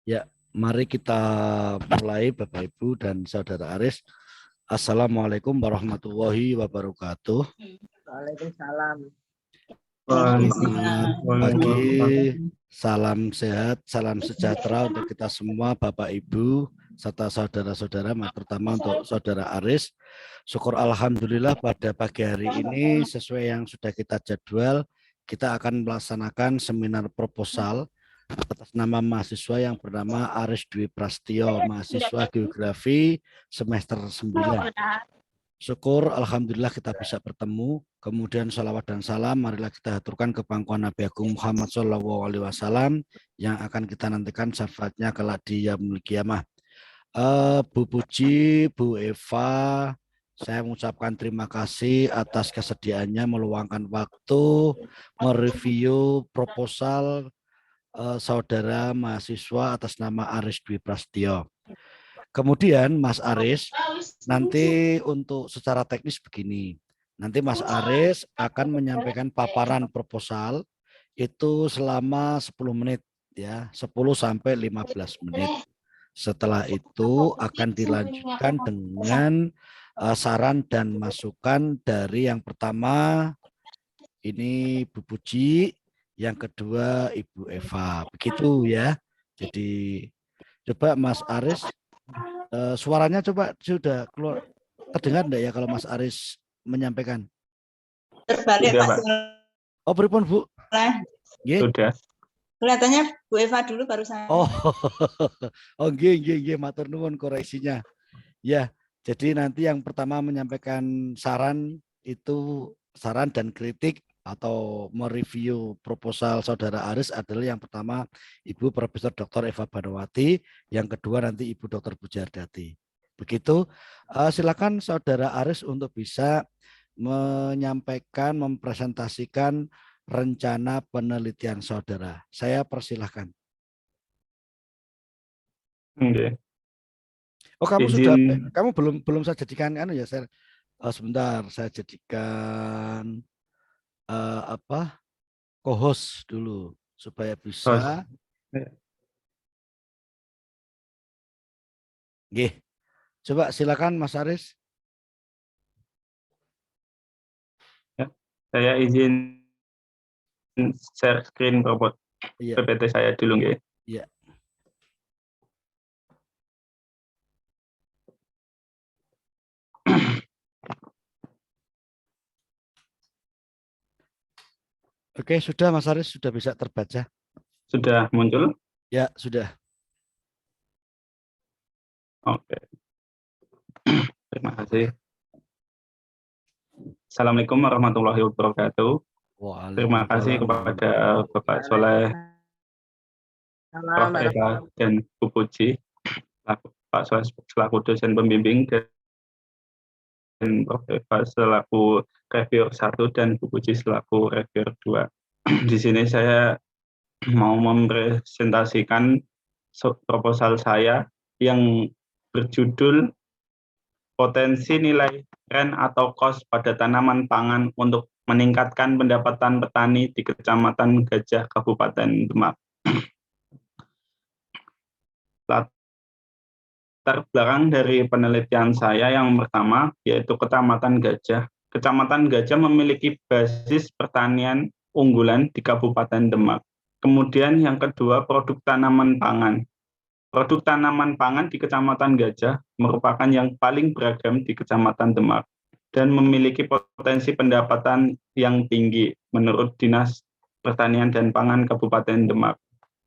Ya, mari kita mulai Bapak Ibu dan Saudara Aris. Assalamualaikum warahmatullahi wabarakatuh. Waalaikumsalam. Selamat pagi, salam sehat, salam sejahtera untuk kita semua Bapak Ibu serta saudara-saudara, terutama untuk Saudara Aris. Syukur Alhamdulillah pada pagi hari ini sesuai yang sudah kita jadwal, kita akan melaksanakan seminar proposal atas nama mahasiswa yang bernama Aris Dwi Prastio, mahasiswa geografi semester 9. Syukur Alhamdulillah kita bisa bertemu. Kemudian salawat dan salam marilah kita aturkan ke pangkuan Nabi Agung Muhammad SAW yang akan kita nantikan syafaatnya kelak di yaumul qiyamah. Bu Puji, Bu Eva, saya mengucapkan terima kasih atas kesediaannya meluangkan waktu mereview proposal saudara mahasiswa atas nama Aris Dwi Prastio. Kemudian Mas Aris, nanti untuk secara teknis begini, nanti Mas Aris akan menyampaikan paparan proposal itu selama 10 menit ya, 10 sampai 15 menit. Setelah itu akan dilanjutkan dengan saran dan masukan dari yang pertama ini Bu Puji, yang kedua Ibu Eva. Begitu ya. Jadi coba Mas Aris suaranya coba sudah keluar, terdengar enggak ya kalau Mas Aris menyampaikan? Terbalik Sudah, Pak. Oh, pripun Bu? Sudah. Kelihatannya Bu Eva dulu baru saya. Oh, oh nggih, matur nuwun koreksinya. Ya, jadi nanti yang pertama menyampaikan saran itu saran dan kritik atau mereview proposal Saudara Aris adalah yang pertama Ibu Profesor Dr. Eva Banowati, yang kedua nanti Ibu Dr. Bujardati. Begitu, silakan Saudara Aris untuk bisa menyampaikan, mempresentasikan rencana penelitian Saudara. Saya persilahkan. Okay. Oh, kamu Izin. sudah, kamu belum saya jadikan ya, saya sebentar saya jadikan co-host dulu supaya bisa. Nggih. Coba silakan Mas Aris. Ya, saya izin share screen robot PPT saya dulu nggih. Iya. Oke, sudah Mas Aris, sudah bisa terbaca. Sudah muncul? Ya, sudah. Oke. Terima kasih. Assalamualaikum warahmatullahi wabarakatuh. Terima kasih kepada Bapak Soleh, Prof. Eva, dan Bu Puji, Pak Soleh selaku dosen pembimbing, dan Prof. Eva selaku reviewer 1 dan Bu Puji selaku reviewer 2. Di sini saya mau mempresentasikan proposal saya yang berjudul potensi nilai rent atau cost pada tanaman pangan untuk meningkatkan pendapatan petani di Kecamatan Gajah, Kabupaten Demak. Latar belakang dari penelitian saya yang pertama yaitu Kecamatan Gajah. Kecamatan Gajah memiliki basis pertanian unggulan di Kabupaten Demak. Kemudian yang kedua, produk tanaman pangan. Produk tanaman pangan di Kecamatan Gajah merupakan yang paling beragam di Kecamatan Demak dan memiliki potensi pendapatan yang tinggi menurut Dinas Pertanian dan Pangan Kabupaten Demak.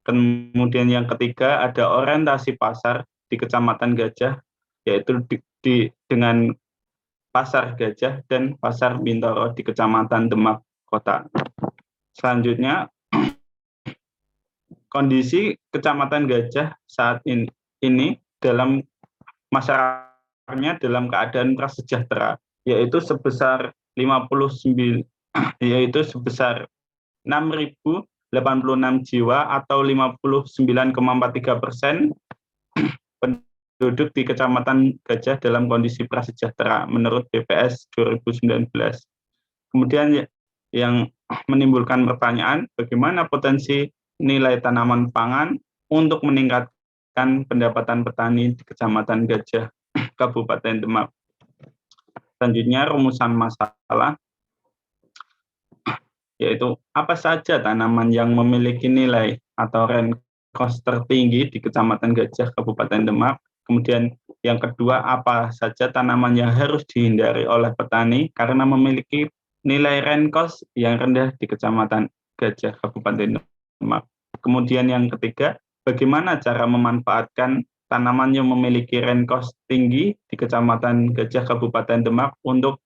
Kemudian yang ketiga, ada orientasi pasar di Kecamatan Gajah, yaitu dengan Pasar Gajah dan Pasar Bintaro di Kecamatan Demak Kota. Selanjutnya, kondisi Kecamatan Gajah saat ini dalam masyarakatnya dalam keadaan prasejahtera, yaitu sebesar 6.086 jiwa atau 59,43% penduduk di Kecamatan Gajah dalam kondisi prasejahtera menurut BPS 2019. Kemudian yang menimbulkan pertanyaan, bagaimana potensi nilai tanaman pangan untuk meningkatkan pendapatan petani di Kecamatan Gajah, Kabupaten Demak. Selanjutnya rumusan masalah, yaitu apa saja tanaman yang memiliki nilai atau rent cost tertinggi di Kecamatan Gajah, Kabupaten Demak. Kemudian yang kedua, apa saja tanaman yang harus dihindari oleh petani karena memiliki nilai rent cost yang rendah di Kecamatan Gajah, Kabupaten Demak. Kemudian yang ketiga, bagaimana cara memanfaatkan tanaman yang memiliki rent cost tinggi di Kecamatan Gajah, Kabupaten Demak untuk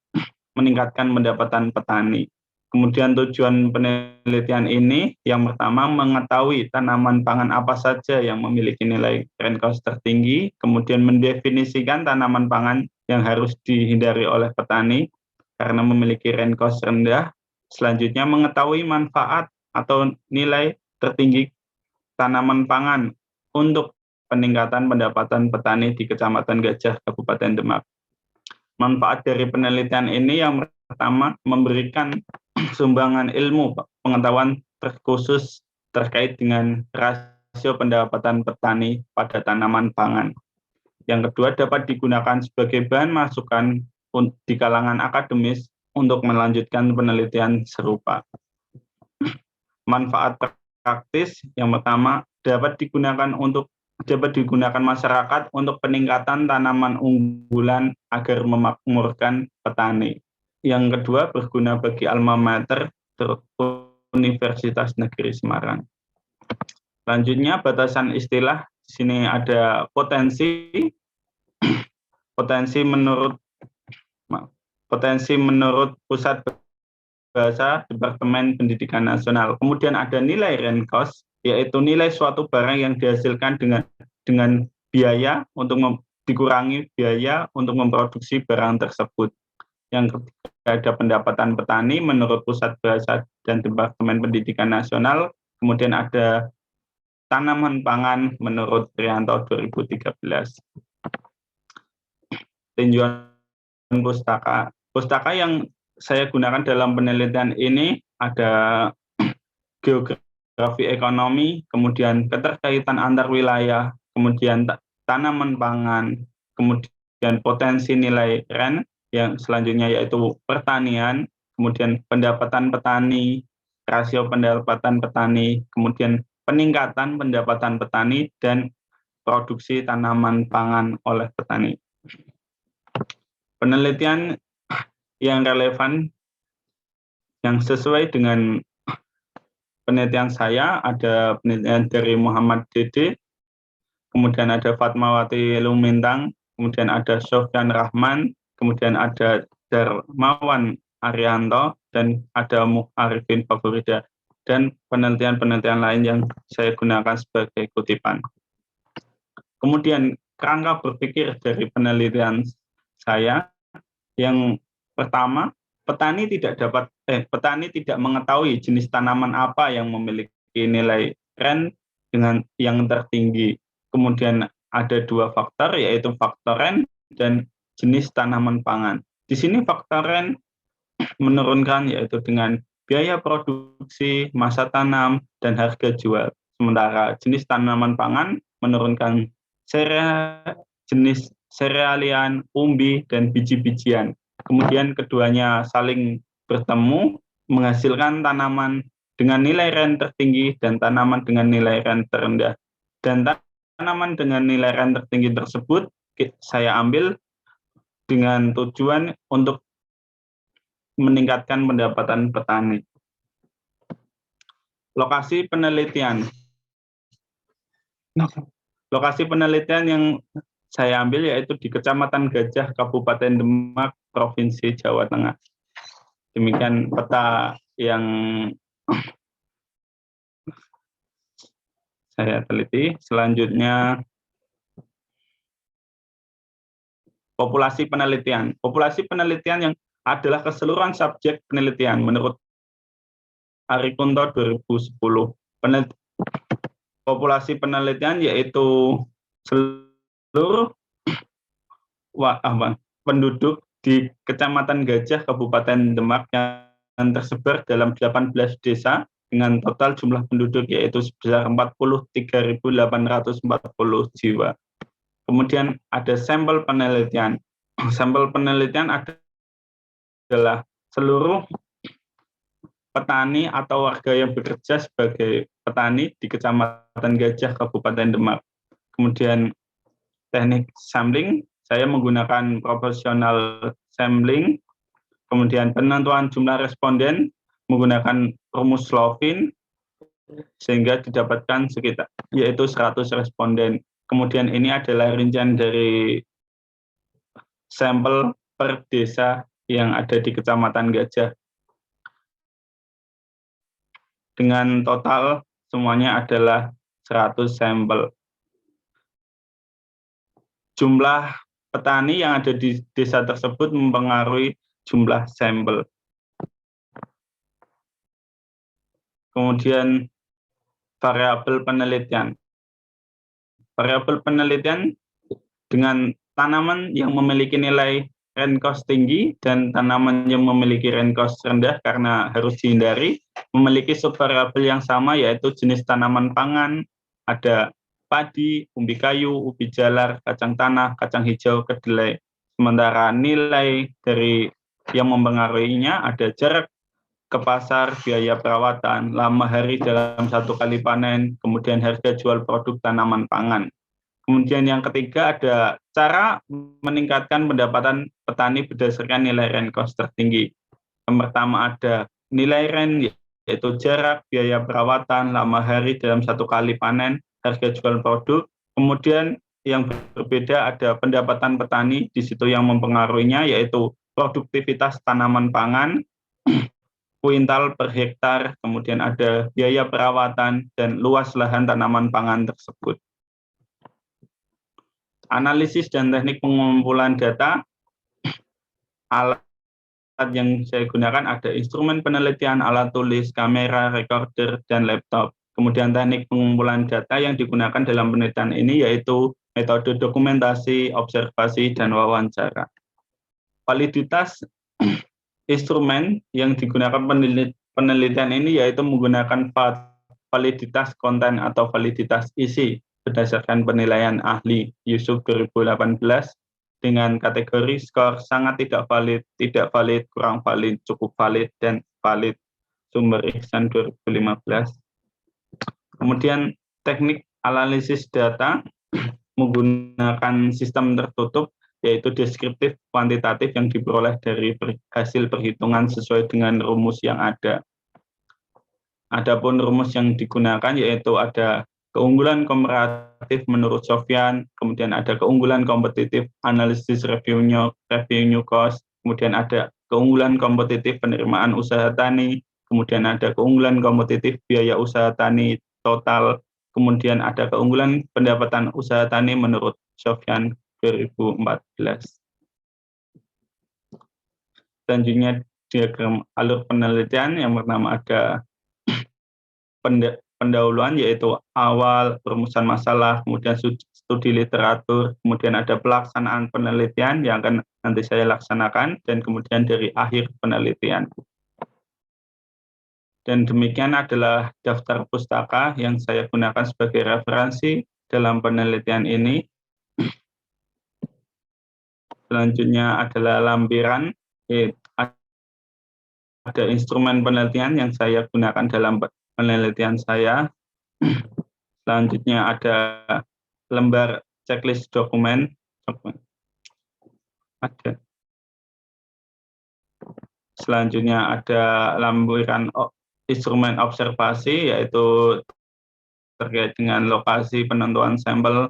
meningkatkan pendapatan petani. Kemudian tujuan penelitian ini yang pertama mengetahui tanaman pangan apa saja yang memiliki nilai rent cost tertinggi, kemudian mendefinisikan tanaman pangan yang harus dihindari oleh petani karena memiliki rent cost rendah. Selanjutnya mengetahui manfaat atau nilai tertinggi tanaman pangan untuk peningkatan pendapatan petani di Kecamatan Gajah, Kabupaten Demak. Manfaat dari penelitian ini yang pertama memberikan sumbangan ilmu pengetahuan terkhusus terkait dengan rasio pendapatan petani pada tanaman pangan. Yang kedua dapat digunakan sebagai bahan masukan di kalangan akademis untuk melanjutkan penelitian serupa. Manfaat praktis yang pertama dapat digunakan masyarakat untuk peningkatan tanaman unggulan agar memakmurkan petani. Yang kedua, berguna bagi alma mater Universitas Negeri Semarang. Selanjutnya, batasan istilah. Di sini ada potensi menurut Pusat Bahasa Departemen Pendidikan Nasional. Kemudian ada nilai rent cost, yaitu nilai suatu barang yang dihasilkan dengan biaya untuk dikurangi biaya untuk memproduksi barang tersebut. Yang ketiga ada pendapatan petani menurut Pusat Bahasa dan Departemen Pendidikan Nasional. Kemudian ada tanaman pangan menurut Trianto 2013. Tinjauan pustaka. Pustaka yang saya gunakan dalam penelitian ini ada geografi ekonomi, kemudian keterkaitan antar wilayah, kemudian tanaman pangan, kemudian potensi nilai rent, yang selanjutnya yaitu pertanian, kemudian pendapatan petani, rasio pendapatan petani, kemudian peningkatan pendapatan petani, dan produksi tanaman pangan oleh petani. Penelitian yang relevan yang sesuai dengan penelitian saya ada penelitian dari Muhammad Dede, kemudian ada Fatmawati Lumintang, kemudian ada Sofyan Rahman, kemudian ada Darmawan Arianto, dan ada Muharifin Favorida, dan penelitian-penelitian lain yang saya gunakan sebagai kutipan. Kemudian kerangka berpikir dari penelitian saya yang pertama, petani tidak mengetahui jenis tanaman apa yang memiliki nilai rent dengan yang tertinggi. Kemudian ada dua faktor, yaitu faktor rent dan jenis tanaman pangan. Di sini faktor rent menurunkan yaitu dengan biaya produksi, masa tanam, dan harga jual. Sementara jenis tanaman pangan menurunkan jenis serealian, umbi, dan biji-bijian. Kemudian keduanya saling bertemu, menghasilkan tanaman dengan nilai rent tertinggi dan tanaman dengan nilai rent terendah. Dan tanaman dengan nilai rent tertinggi tersebut saya ambil dengan tujuan untuk meningkatkan pendapatan petani. Lokasi penelitian. Lokasi penelitian yang saya ambil yaitu di Kecamatan Gajah, Kabupaten Demak, Provinsi Jawa Tengah. Demikian peta yang saya teliti. Selanjutnya, populasi penelitian. Populasi penelitian yang adalah keseluruhan subjek penelitian menurut Arikunto 2010. Populasi penelitian yaitu seluruh penduduk di Kecamatan Gajah, Kabupaten Demak yang tersebar dalam 18 desa dengan total jumlah penduduk yaitu sebesar 43.840 jiwa. Kemudian ada sampel penelitian. Sampel penelitian adalah seluruh petani atau warga yang bekerja sebagai petani di Kecamatan Gajah, Kabupaten Demak. Kemudian teknik sampling, saya menggunakan proporsional sampling. Kemudian penentuan jumlah responden menggunakan rumus Slovin sehingga didapatkan sekitar yaitu 100 responden. Kemudian ini adalah rincian dari sampel per desa yang ada di Kecamatan Gajah. Dengan total semuanya adalah 100 sampel. Jumlah petani yang ada di desa tersebut mempengaruhi jumlah sampel. Kemudian variabel penelitian. Variabel penelitian dengan tanaman yang memiliki nilai Renkost tinggi dan tanaman yang memiliki Renkost rendah karena harus dihindari memiliki subvariabel yang sama yaitu jenis tanaman pangan, ada padi, umbi kayu, ubi jalar, kacang tanah, kacang hijau, kedelai. Sementara nilai dari yang mempengaruhinya ada jarak ke pasar, biaya perawatan, lama hari dalam satu kali panen, kemudian harga jual produk tanaman pangan. Kemudian yang ketiga ada cara meningkatkan pendapatan petani berdasarkan nilai Renkost tertinggi. Yang pertama ada nilai Ren yaitu jarak, biaya perawatan, lama hari dalam satu kali panen, harga jual produk. Kemudian yang berbeda ada pendapatan petani, di situ yang mempengaruhinya yaitu produktivitas tanaman pangan, kuintal per hektar, kemudian ada biaya perawatan dan luas lahan tanaman pangan tersebut. Analisis dan teknik pengumpulan data, alat yang saya gunakan ada instrumen penelitian, alat tulis, kamera, recorder, dan laptop. Kemudian teknik pengumpulan data yang digunakan dalam penelitian ini yaitu metode dokumentasi, observasi, dan wawancara. Validitas instrumen yang digunakan penelitian ini yaitu menggunakan validitas konten atau validitas isi berdasarkan penilaian ahli Yusuf 2018 dengan kategori skor sangat tidak valid, kurang valid, cukup valid, dan valid sumber Ihsan 2015. Kemudian teknik analisis data menggunakan sistem tertutup yaitu deskriptif kuantitatif yang diperoleh dari hasil perhitungan sesuai dengan rumus yang ada. Adapun rumus yang digunakan yaitu ada keunggulan komparatif menurut Sofyan, kemudian ada keunggulan kompetitif analisis review new cost, kemudian ada keunggulan kompetitif penerimaan usaha tani, kemudian ada keunggulan kompetitif biaya usaha tani total, kemudian ada keunggulan pendapatan usaha tani menurut Sofyan 2014. Selanjutnya diagram alur penelitian yang pertama ada pendahuluan yaitu awal, perumusan masalah, kemudian studi literatur, kemudian ada pelaksanaan penelitian yang akan nanti saya laksanakan, dan kemudian dari akhir penelitian. Dan demikian adalah daftar pustaka yang saya gunakan sebagai referensi dalam penelitian ini. Selanjutnya adalah lampiran, ada instrumen penelitian yang saya gunakan dalam penelitian saya. Selanjutnya ada lembar checklist dokumen. Selanjutnya ada lampiran instrumen observasi yaitu terkait dengan lokasi penentuan sampel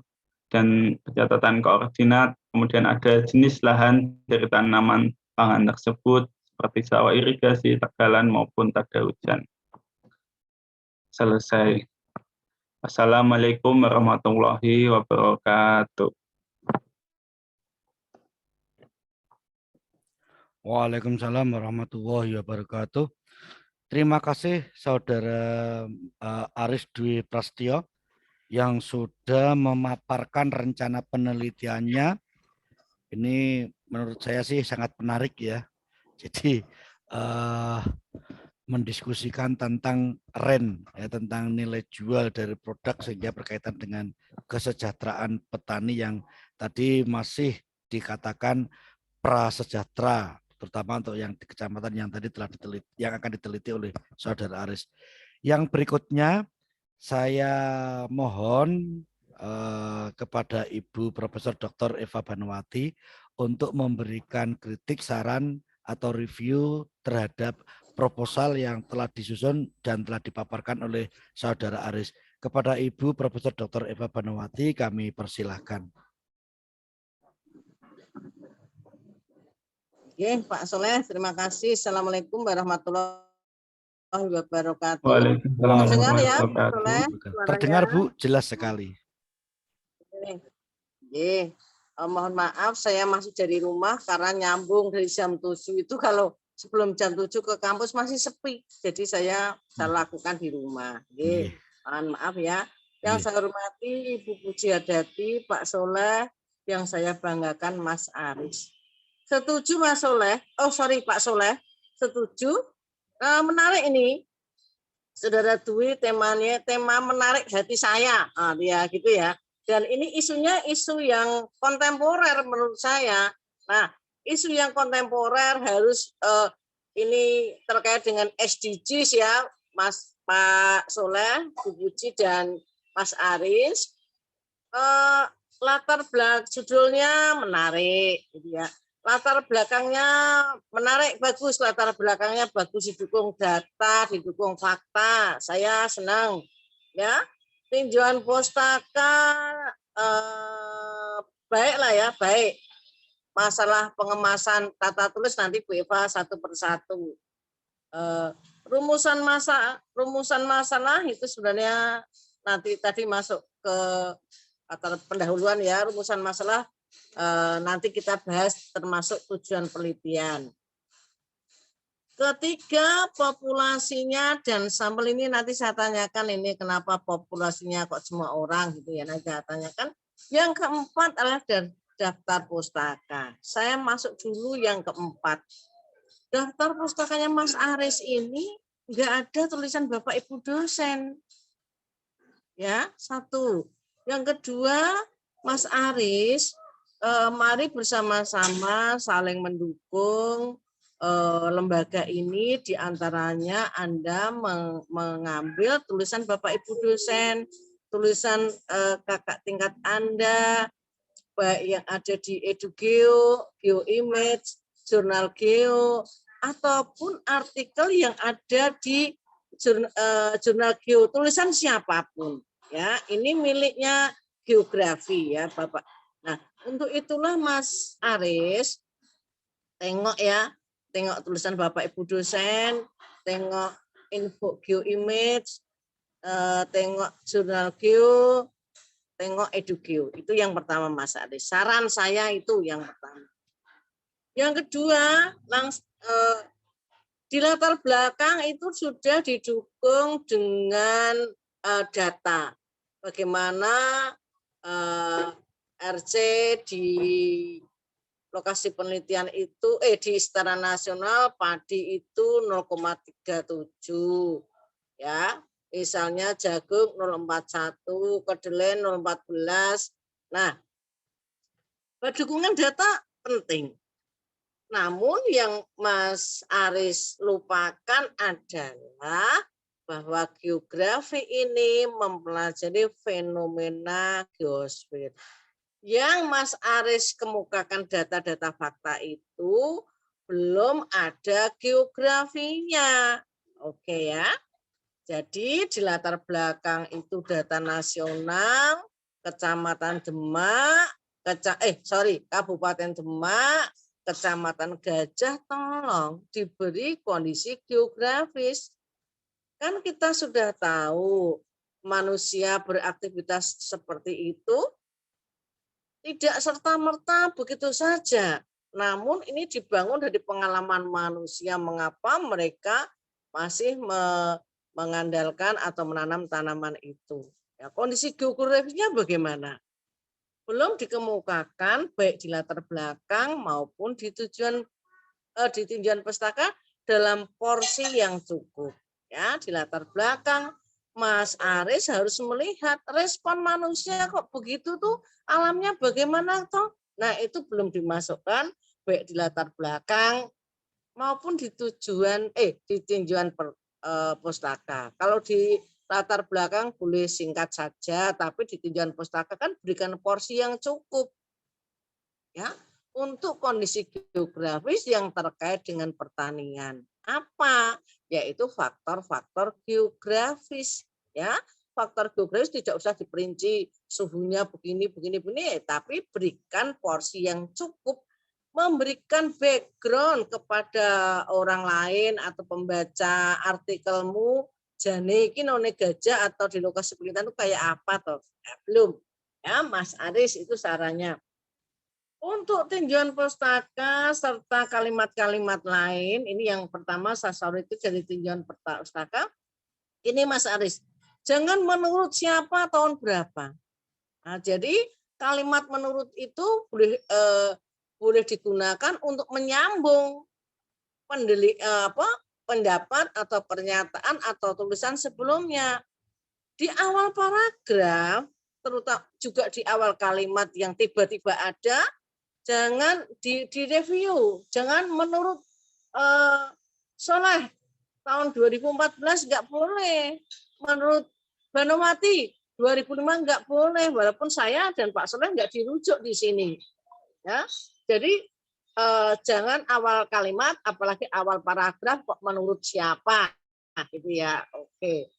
dan pencatatan koordinat. Kemudian ada jenis lahan dari tanaman pangan tersebut seperti sawah irigasi, tegalan maupun tada hujan. Selesai. Assalamualaikum warahmatullahi wabarakatuh. Waalaikumsalam warahmatullahi wabarakatuh. Terima kasih Saudara Aris Dwi Prasetyo yang sudah memaparkan rencana penelitiannya. Ini menurut saya sih sangat menarik ya. Jadi mendiskusikan tentang REN, ya, tentang nilai jual dari produk sehingga berkaitan dengan kesejahteraan petani yang tadi masih dikatakan prasejahtera, terutama untuk yang di kecamatan yang tadi telah diteliti, yang akan diteliti oleh Saudara Aris. Yang berikutnya saya mohon kepada Ibu Profesor Dr. Eva Banawati untuk memberikan kritik, saran atau review terhadap proposal yang telah disusun dan telah dipaparkan oleh Saudara Aris. Kepada Ibu Profesor Dr. Eva Banawati kami persilahkan. Oke, Pak Soleh, terima kasih. Assalamualaikum warahmatullahi wabarakatuh. Waalaikumsalam Terdengar ya, warahmatullahi Pak wabarakatuh. Soleh? Terdengar Bu, jelas sekali. Oke. Mohon maaf, saya masih dari rumah karena nyambung dari jam 7 itu kalau sebelum jam 7 ke kampus masih sepi. Jadi saya lakukan di rumah. Oke. Mohon maaf ya. Yang saya hormati Ibu Pujiadati, Pak Soleh, yang saya banggakan Mas Aris. Setuju Mas Soleh? Oh sorry Pak Soleh, setuju. Menarik ini, Saudara Dwi, temanya tema menarik hati saya, ya gitu ya. Dan ini isunya isu yang kontemporer menurut saya. Nah, isu yang kontemporer harus ini terkait dengan SDGs ya, Mas Pak Soleh, Bu Puji dan Mas Aris. Latar belakang judulnya menarik, gitu ya. Latar belakangnya menarik, bagus. Latar belakangnya bagus, didukung data, didukung fakta. Saya senang, ya. Tinjauan pustaka baiklah ya, baik. Masalah pengemasan tata tulis nanti Bu Eva satu persatu. Rumusan masalah itu sebenarnya nanti tadi masuk ke atau pendahuluan ya, rumusan masalah nanti kita bahas termasuk tujuan penelitian. Ketiga, populasinya dan sampel ini nanti saya tanyakan ini kenapa populasinya kok semua orang gitu ya, nanti saya tanyakan. Yang keempat adalah daftar pustaka. Saya masuk dulu yang keempat. Daftar pustakanya Mas Aris ini nggak ada tulisan Bapak Ibu dosen. Ya, satu. Yang kedua, Mas Aris, mari bersama-sama saling mendukung lembaga ini, diantaranya Anda mengambil tulisan Bapak Ibu dosen, tulisan kakak tingkat Anda, baik yang ada di EduGeo, GeoImage, Jurnal Geo, ataupun artikel yang ada di Jurnal Geo, tulisan siapapun. Ya, ini miliknya geografi ya, Bapak. Nah, untuk itulah Mas Aris, tengok ya, tengok tulisan Bapak Ibu dosen, tengok info GeoImage, tengok Jurnal Geo, tengok EduGeo. Itu yang pertama Mas Aris. Saran saya itu yang pertama. Yang kedua, di latar belakang itu sudah didukung dengan data. Bagaimana RC di lokasi penelitian itu di Istana Nasional padi itu 0,37 ya. Misalnya jagung 0,41, kedelai 0,14. Nah, dukungan data penting. Namun yang Mas Aris lupakan adalah bahwa geografi ini mempelajari fenomena geosfer. Yang Mas Aris kemukakan data-data fakta itu belum ada geografinya. Oke ya. Jadi di latar belakang itu data nasional, Kecamatan Demak, Kabupaten Demak, Kecamatan Gajah, tolong diberi kondisi geografis. Kan kita sudah tahu manusia beraktivitas seperti itu tidak serta-merta begitu saja. Namun ini dibangun dari pengalaman manusia mengapa mereka masih mengandalkan atau menanam tanaman itu. Ya, kondisi geografisnya bagaimana? Belum dikemukakan baik di latar belakang maupun di tinjauan pustaka dalam porsi yang cukup. Ya, di latar belakang Mas Aris harus melihat respon manusia kok begitu tuh, alamnya bagaimana toh. Nah, itu belum dimasukkan baik di latar belakang maupun di di tinjauan pustaka. Kalau di latar belakang boleh singkat saja, tapi di tinjauan pustaka kan berikan porsi yang cukup ya untuk kondisi geografis yang terkait dengan pertanian. Apa? Yaitu faktor-faktor geografis ya. Faktor geografis tidak usah diperinci suhunya begini, tapi berikan porsi yang cukup, memberikan background kepada orang lain atau pembaca artikelmu, jane iki none gajah atau di lokasi penelitian itu kayak apa toh? Belum. Ya, Mas Aris itu sarannya. Untuk tinjauan pustaka serta kalimat-kalimat lain, ini yang pertama Sasori itu jadi tinjauan pustaka. Ini Mas Aris, jangan menurut siapa tahun berapa. Nah, jadi kalimat menurut itu boleh digunakan untuk menyambung pendapat atau pernyataan atau tulisan sebelumnya. Di awal paragraf, terutama juga di awal kalimat yang tiba-tiba ada, jangan direview, jangan menurut Soleh tahun 2014 nggak boleh, menurut Banowati 2005 nggak boleh, walaupun saya dan Pak Soleh nggak dirujuk di sini. Ya, jadi jangan awal kalimat, apalagi awal paragraf kok menurut siapa, nah, gitu ya. Oke.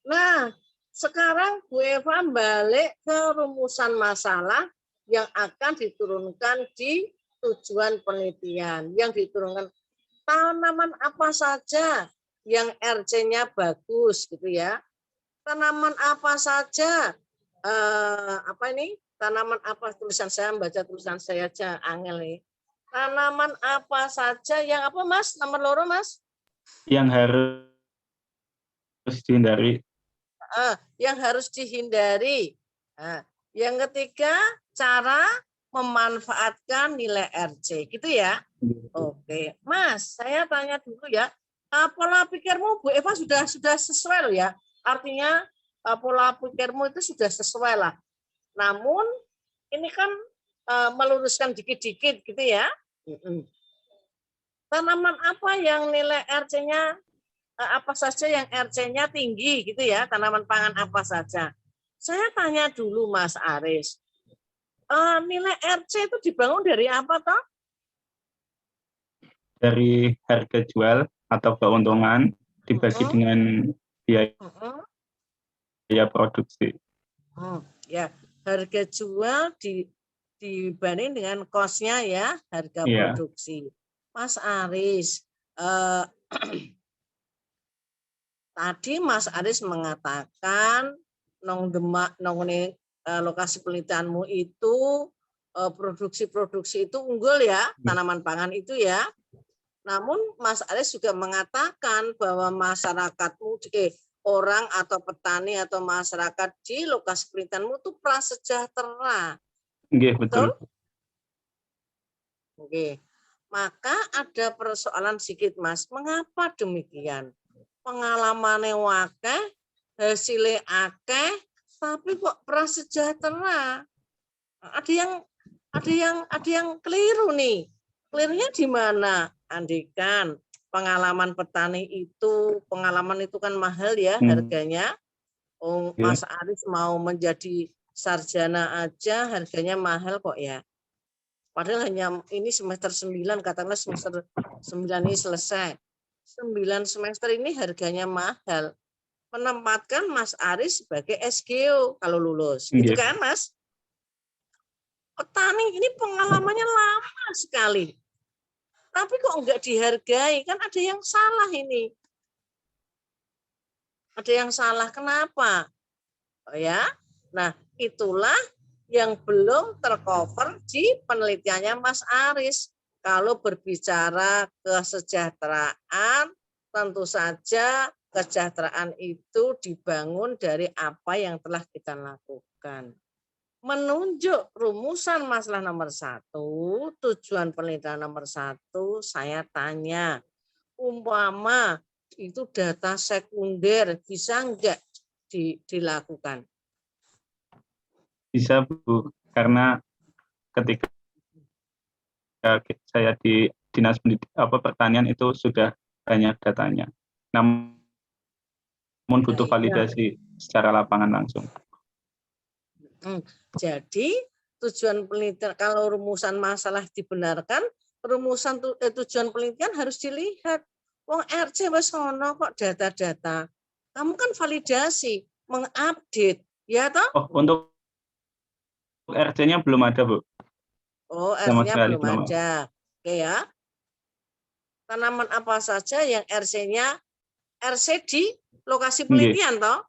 Nah. Sekarang Bu Eva balik ke rumusan masalah yang akan diturunkan di tujuan penelitian. Yang diturunkan tanaman apa saja yang RC-nya bagus gitu ya. Tanaman apa saja tanaman apa, tulisan saya baca tulisan saya aja angel nih. Tanaman apa saja yang apa Mas? Nomor loro Mas? Yang harus dihindari. Yang harus dihindari. Nah, yang ketiga, cara memanfaatkan nilai RC, gitu ya. Oke, Mas, saya tanya dulu ya. Pola pikirmu Bu Eva sudah sesuai loh ya. Artinya pola pikirmu itu sudah sesuai lah. Namun ini kan meluruskan dikit-dikit gitu ya. Tanaman apa yang nilai RC-nya apa saja yang RC-nya tinggi gitu ya, tanaman pangan apa saja. Saya tanya dulu Mas Aris, nilai RC itu dibangun dari apa toh? Dari harga jual atau keuntungan dibagi dengan biaya produksi. Ya, harga jual dibanding dengan cost-nya ya, harga produksi. Mas Aris, tadi Mas Aris mengatakan lokasi penelitianmu itu produksi itu unggul ya, tanaman pangan itu ya. Namun Mas Aris juga mengatakan bahwa masyarakatmu, orang atau petani atau masyarakat di lokasi penelitianmu itu prasejahtera. Betul. Oke. Maka ada persoalan sedikit Mas, mengapa demikian? Pengalamannya wakeh, hasilnya akeh, tapi kok prasejahtera. Ada yang keliru nih. Kelirunya di mana? Andikan pengalaman petani itu, pengalaman itu kan mahal ya harganya. Mas Aris mau menjadi sarjana aja harganya mahal kok ya. Padahal hanya ini semester 9, katakanlah semester 9 ini selesai. 9 semester ini harganya mahal. Menempatkan Mas Aris sebagai SGO kalau lulus. Gitu kan Mas? Petani ini pengalamannya lama sekali. Tapi kok enggak dihargai? Kan ada yang salah ini. Ada yang salah. Kenapa? Oh ya. Nah, itulah yang belum tercover di penelitiannya Mas Aris. Kalau berbicara kesejahteraan, tentu saja kesejahteraan itu dibangun dari apa yang telah kita lakukan. menunjuk rumusan masalah nomor 1, tujuan penelitian nomor 1, saya tanya, umpama itu data sekunder bisa enggak dilakukan? Bisa, Bu, karena ketika saya di Dinas Pertanian itu sudah banyak datanya. Namun butuh validasi secara lapangan langsung. Jadi tujuan penelitian, kalau rumusan masalah dibenarkan, tujuan penelitian harus dilihat. Wong RC wis ono kok data-data. Kamu kan validasi, mengupdate, ya toh? Oh, untuk RC-nya belum ada, Bu. Oh, Sama RC-nya sekali belum ada. Oke ya. Tanaman apa saja yang RC-nya RC di lokasi penelitian toh?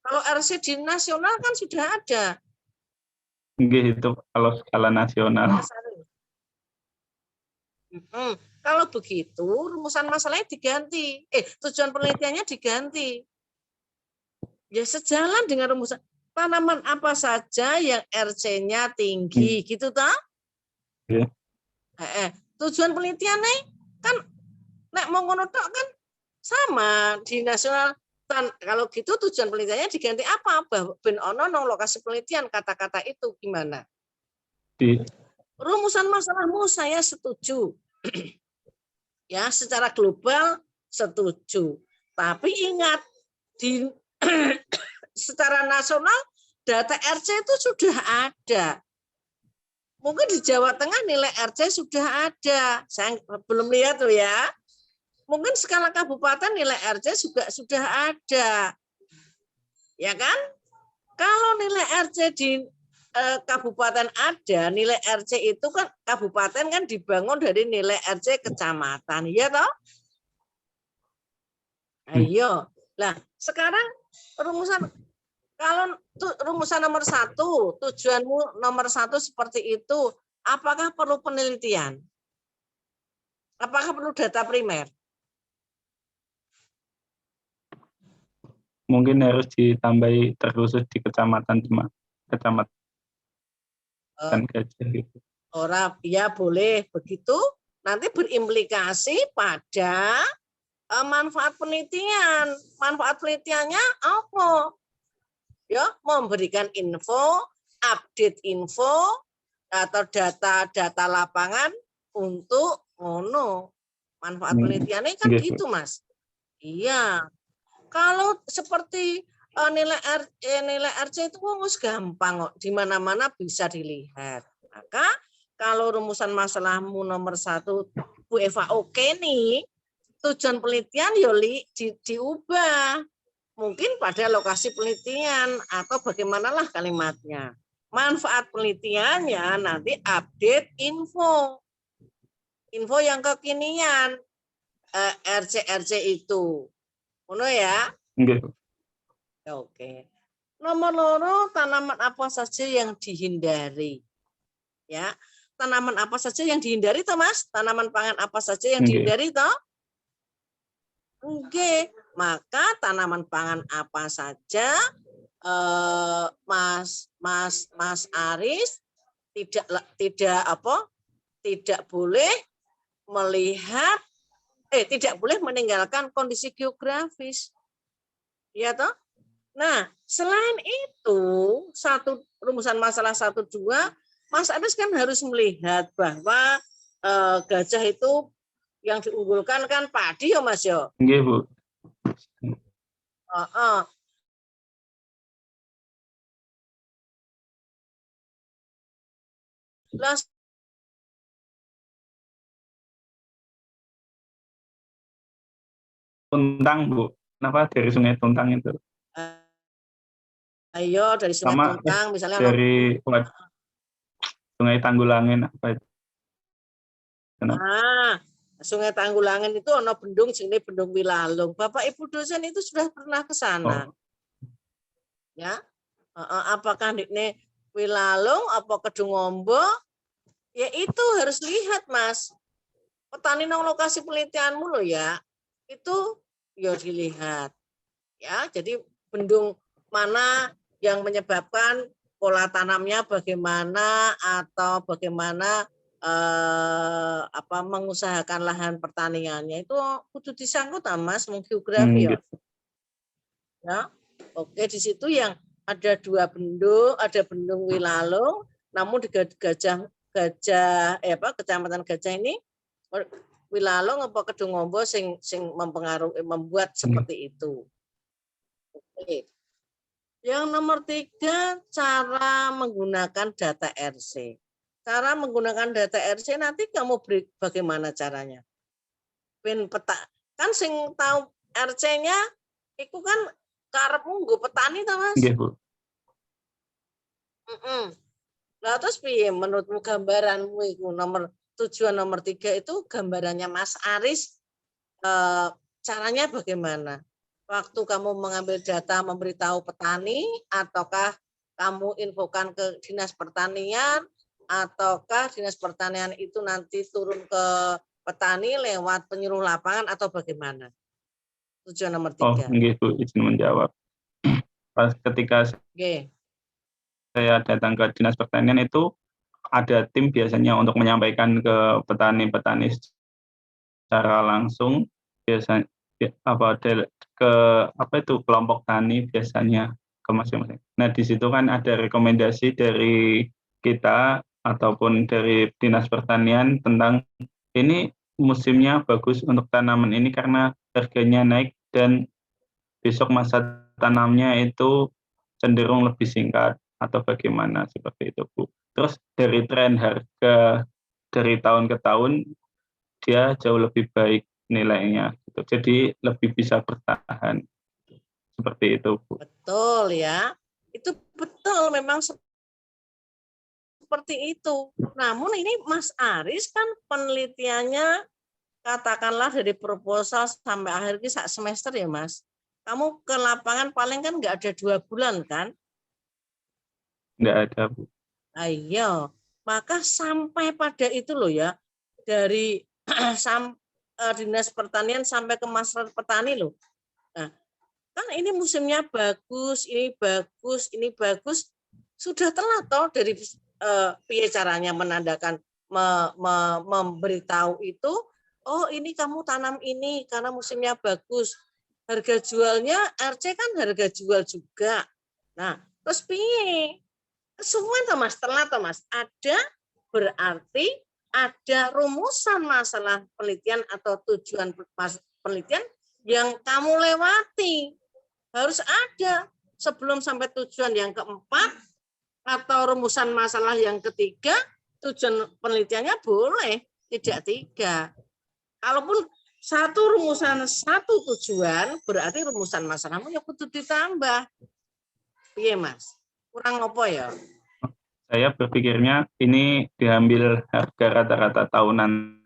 Kalau RC di nasional kan sudah ada. Nggih, itu kalau skala nasional. Kalau begitu rumusan masalahnya diganti. Tujuan penelitiannya diganti. Ya sejalan dengan rumusan. Tanaman apa saja yang RC-nya tinggi, gitu toh? Yeah. Tujuan penelitiannya kan nek mau ngono tok kan sama di nasional. Kalau gitu tujuan penelitiannya diganti apa? Ben ono nang lokasi penelitian kata-kata itu gimana? Rumusan masalahmu saya setuju. Ya, secara global setuju. Tapi ingat di secara nasional data RC itu sudah ada. Mungkin di Jawa Tengah nilai RC sudah ada. Saya belum lihat loh ya. Mungkin skala kabupaten nilai RC juga sudah ada. Ya kan? Kalau nilai RC di kabupaten ada, nilai RC itu kan kabupaten kan dibangun dari nilai RC kecamatan. Iya toh? Ayo. Lah, sekarang kalau rumusan nomor 1, tujuanmu nomor 1 seperti itu, apakah perlu penelitian? Apakah perlu data primer? Mungkin harus ditambahi terkhusus di kecamatan Gajah gitu. Orang ya boleh begitu, nanti berimplikasi pada manfaat penelitian. Manfaat penelitiannya apa? Ya, memberikan info, update info atau data-data lapangan untuk manfaat penelitiannya kan gitu, Mas. Iya. Kalau seperti nilai RC itu harus gampang kok, di mana-mana bisa dilihat. Maka kalau rumusan masalahmu nomor 1 Bu Eva oke nih, tujuan penelitian Yoli diubah. Mungkin pada lokasi penelitian atau bagaimanalah kalimatnya. Manfaat penelitiannya nanti update info. Info yang kekinian RC itu. Ngono ya? Oke. Nomor 2, tanaman apa saja yang dihindari? Ya, tanaman apa saja yang dihindari toh, Mas? Tanaman pangan apa saja yang dihindari toh? Oke, maka tanaman pangan apa saja Mas Aris tidak boleh melihat tidak boleh meninggalkan kondisi geografis. Ya toh? Nah, selain itu, rumusan masalah 1, 2, Mas Aris kan harus melihat bahwa gajah itu yang diunggulkan kan padi ya Mas ya? Nggih, Bu. Tuntang, Bu. Kenapa dari Sungai Tuntang itu? Ayo dari Sungai Tuntang misalnya dari Sungai Tanggulangin apa itu? Sungai Tanggulangin itu ono bendung jenenge Bendung Wilalung. Bapak Ibu dosen itu sudah pernah ke sana. Ya. Apakah ini Wilalung apa Kedungombo? Ya itu harus lihat, Mas. Petani nang lokasi penelitianmu loh ya. Itu ya dilihat. Ya, jadi bendung mana yang menyebabkan pola tanamnya bagaimana atau bagaimana mengusahakan lahan pertaniannya itu kudu disangkut Mas geografi ya. Gitu. Ya. Oke, di situ yang ada 2 bendung, ada bendung Wilalung, namun di Kecamatan Gajah ini Wilalung apa Kedungombo sing mempengaruhi membuat seperti itu. Oke. Yang nomor 3, cara menggunakan data RC. Cara menggunakan data RC nanti kamu beri bagaimana caranya? Peta kan sing tahu RC-nya itu kan karepmu nggo petani ta Mas? Nggih, Bu. Nah, terus piye menurutmu gambaranmu itu tujuan nomor 3 itu gambarannya Mas Aris caranya bagaimana? Waktu kamu mengambil data memberitahu petani ataukah kamu infokan ke Dinas Pertanian ataukah Dinas Pertanian itu nanti turun ke petani lewat penyuluh lapangan atau bagaimana? Tujuan nomor 3. Oh, nggih, Bu, izin menjawab. Pas ketika saya datang ke Dinas Pertanian itu ada tim biasanya untuk menyampaikan ke petani-petani secara langsung, biasanya kelompok tani biasanya ke masing-masing. Nah, di situ kan ada rekomendasi dari kita ataupun dari Dinas Pertanian tentang ini musimnya bagus untuk tanaman ini karena harganya naik dan besok masa tanamnya itu cenderung lebih singkat atau bagaimana seperti itu, Bu. Terus dari tren harga dari tahun ke tahun dia jauh lebih baik nilainya gitu. Jadi lebih bisa bertahan. Seperti itu, Bu. Betul ya. Itu betul memang seperti itu. Namun ini Mas Aris kan penelitiannya katakanlah dari proposal sampai akhir ini sak semester ya Mas. Kamu ke lapangan paling kan nggak ada 2 bulan kan? Nggak ada, Bu. Ayo, maka sampai pada itu loh ya, dari Dinas Pertanian sampai ke masyarakat petani loh. Nah, kan ini musimnya bagus, ini bagus, sudah telat toh dari piye caranya menandakan memberitahu itu, oh ini kamu tanam ini karena musimnya bagus. Harga jualnya RC kan harga jual juga. Nah, terus piye? Semua Mas telat Mas. Ada berarti ada rumusan masalah penelitian atau tujuan penelitian yang kamu lewati. Harus ada sebelum sampai tujuan yang keempat atau rumusan masalah yang ketiga, tujuan penelitiannya boleh tidak 3. Kalaupun satu rumusan satu tujuan berarti rumusan masalahmu ya kudu ditambah. Iya Mas. Kurang apa ya? Saya berpikirnya ini diambil harga rata-rata tahunan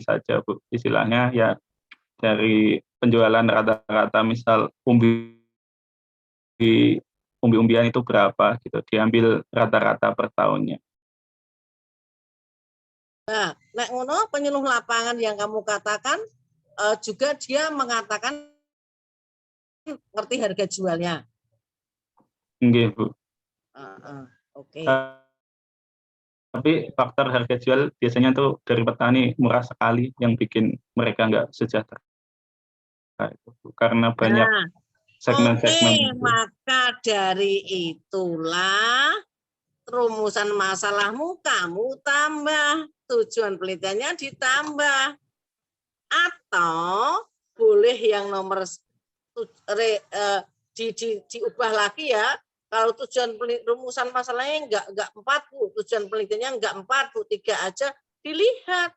saja, Bu. Istilahnya ya dari penjualan rata-rata misal umbi-umbian itu berapa gitu. Diambil rata-rata per tahunnya. Nah, nek ngono penyuluh lapangan yang kamu katakan juga dia mengatakan ngerti harga jualnya. Nggih, Bu. Oke. Tapi faktor harga jual biasanya tuh dari petani murah sekali yang bikin mereka nggak sejahtera. Karena banyak segmen-segmen. Oke, maka dari itulah rumusan masalahmu kamu tambah, tujuan penelitiannya ditambah. Atau boleh yang nomor diubah lagi ya. Kalau tujuan rumusan masalahnya enggak 4, Bu. Tujuan penelitiannya enggak 4, Bu. 3 aja dilihat.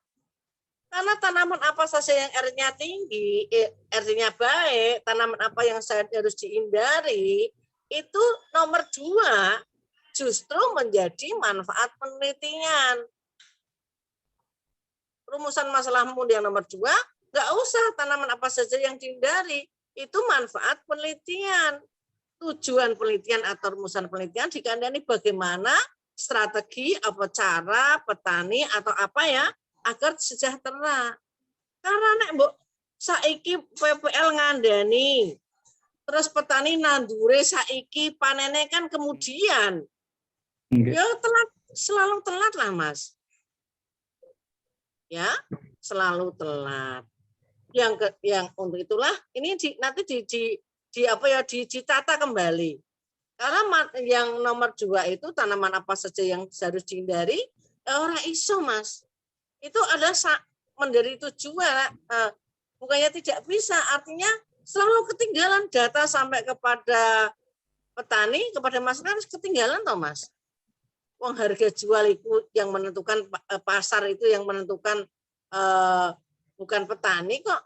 Karena tanaman apa saja yang R-nya tinggi, R-nya baik, tanaman apa yang harus dihindari, itu nomor 2 justru menjadi manfaat penelitian. Rumusan masalahmu yang nomor 2, enggak usah tanaman apa saja yang dihindari, itu manfaat penelitian. Tujuan penelitian atau rumusan penelitian dikandani bagaimana strategi apa cara petani atau apa ya agar sejahtera. Karena nek mbok saiki PPL ngandani terus petani nandure saiki panennya kan kemudian. Nggih. Ya telat, selalu telat lah Mas. Ya, selalu telat. Yang untuk itulah ini nanti ditata kembali. Karena yang nomor 2 itu tanaman apa saja yang harus dihindari, orang iso Mas. Itu ada menjadi tujuan, bukannya tidak bisa, artinya selalu ketinggalan data sampai kepada petani, kepada masyarakat ketinggalan toh Mas. Uang harga jual itu yang menentukan, pasar itu yang menentukan, bukan petani kok.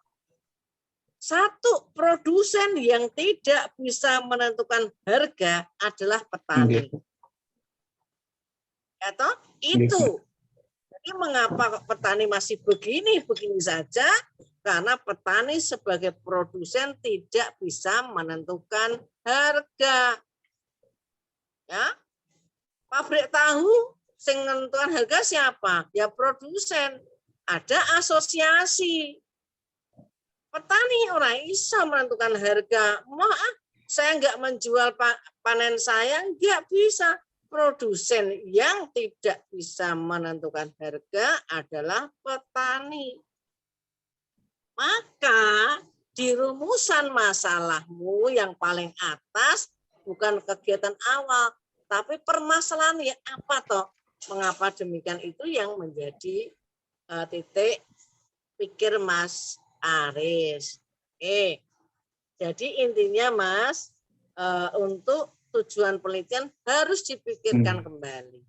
Satu produsen yang tidak bisa menentukan harga adalah petani. Atau itu. Jadi mengapa petani masih begini saja? Karena petani sebagai produsen tidak bisa menentukan harga. Ya. Pabrik tahu sing menentukan harga siapa? Ya produsen. Ada asosiasi. Petani orang bisa menentukan harga. Maaf, saya nggak menjual panen saya, nggak bisa. Produsen yang tidak bisa menentukan harga adalah petani. Maka di rumusan masalahmu yang paling atas bukan kegiatan awal, tapi permasalahannya apa toh? Mengapa demikian itu yang menjadi titik pikir Mas Aris. Jadi intinya Mas, untuk tujuan penelitian harus dipikirkan kembali.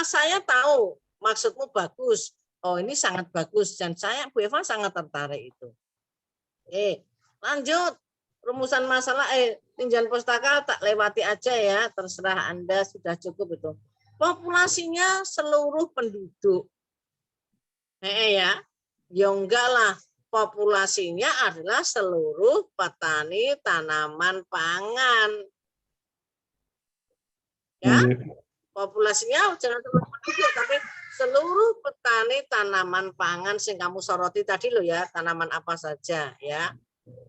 Saya tahu maksudmu bagus. Oh ini sangat bagus dan saya Bu Eva sangat tertarik itu. Lanjut rumusan masalah tinjauan pustaka tak lewati aja ya, terserah Anda sudah cukup itu. Populasinya seluruh penduduk. Ya enggak lah. Populasinya adalah seluruh petani tanaman pangan. Ya, populasinya jangan seluruh penduduk, tapi seluruh petani tanaman pangan yang kamu soroti tadi loh ya, tanaman apa saja ya.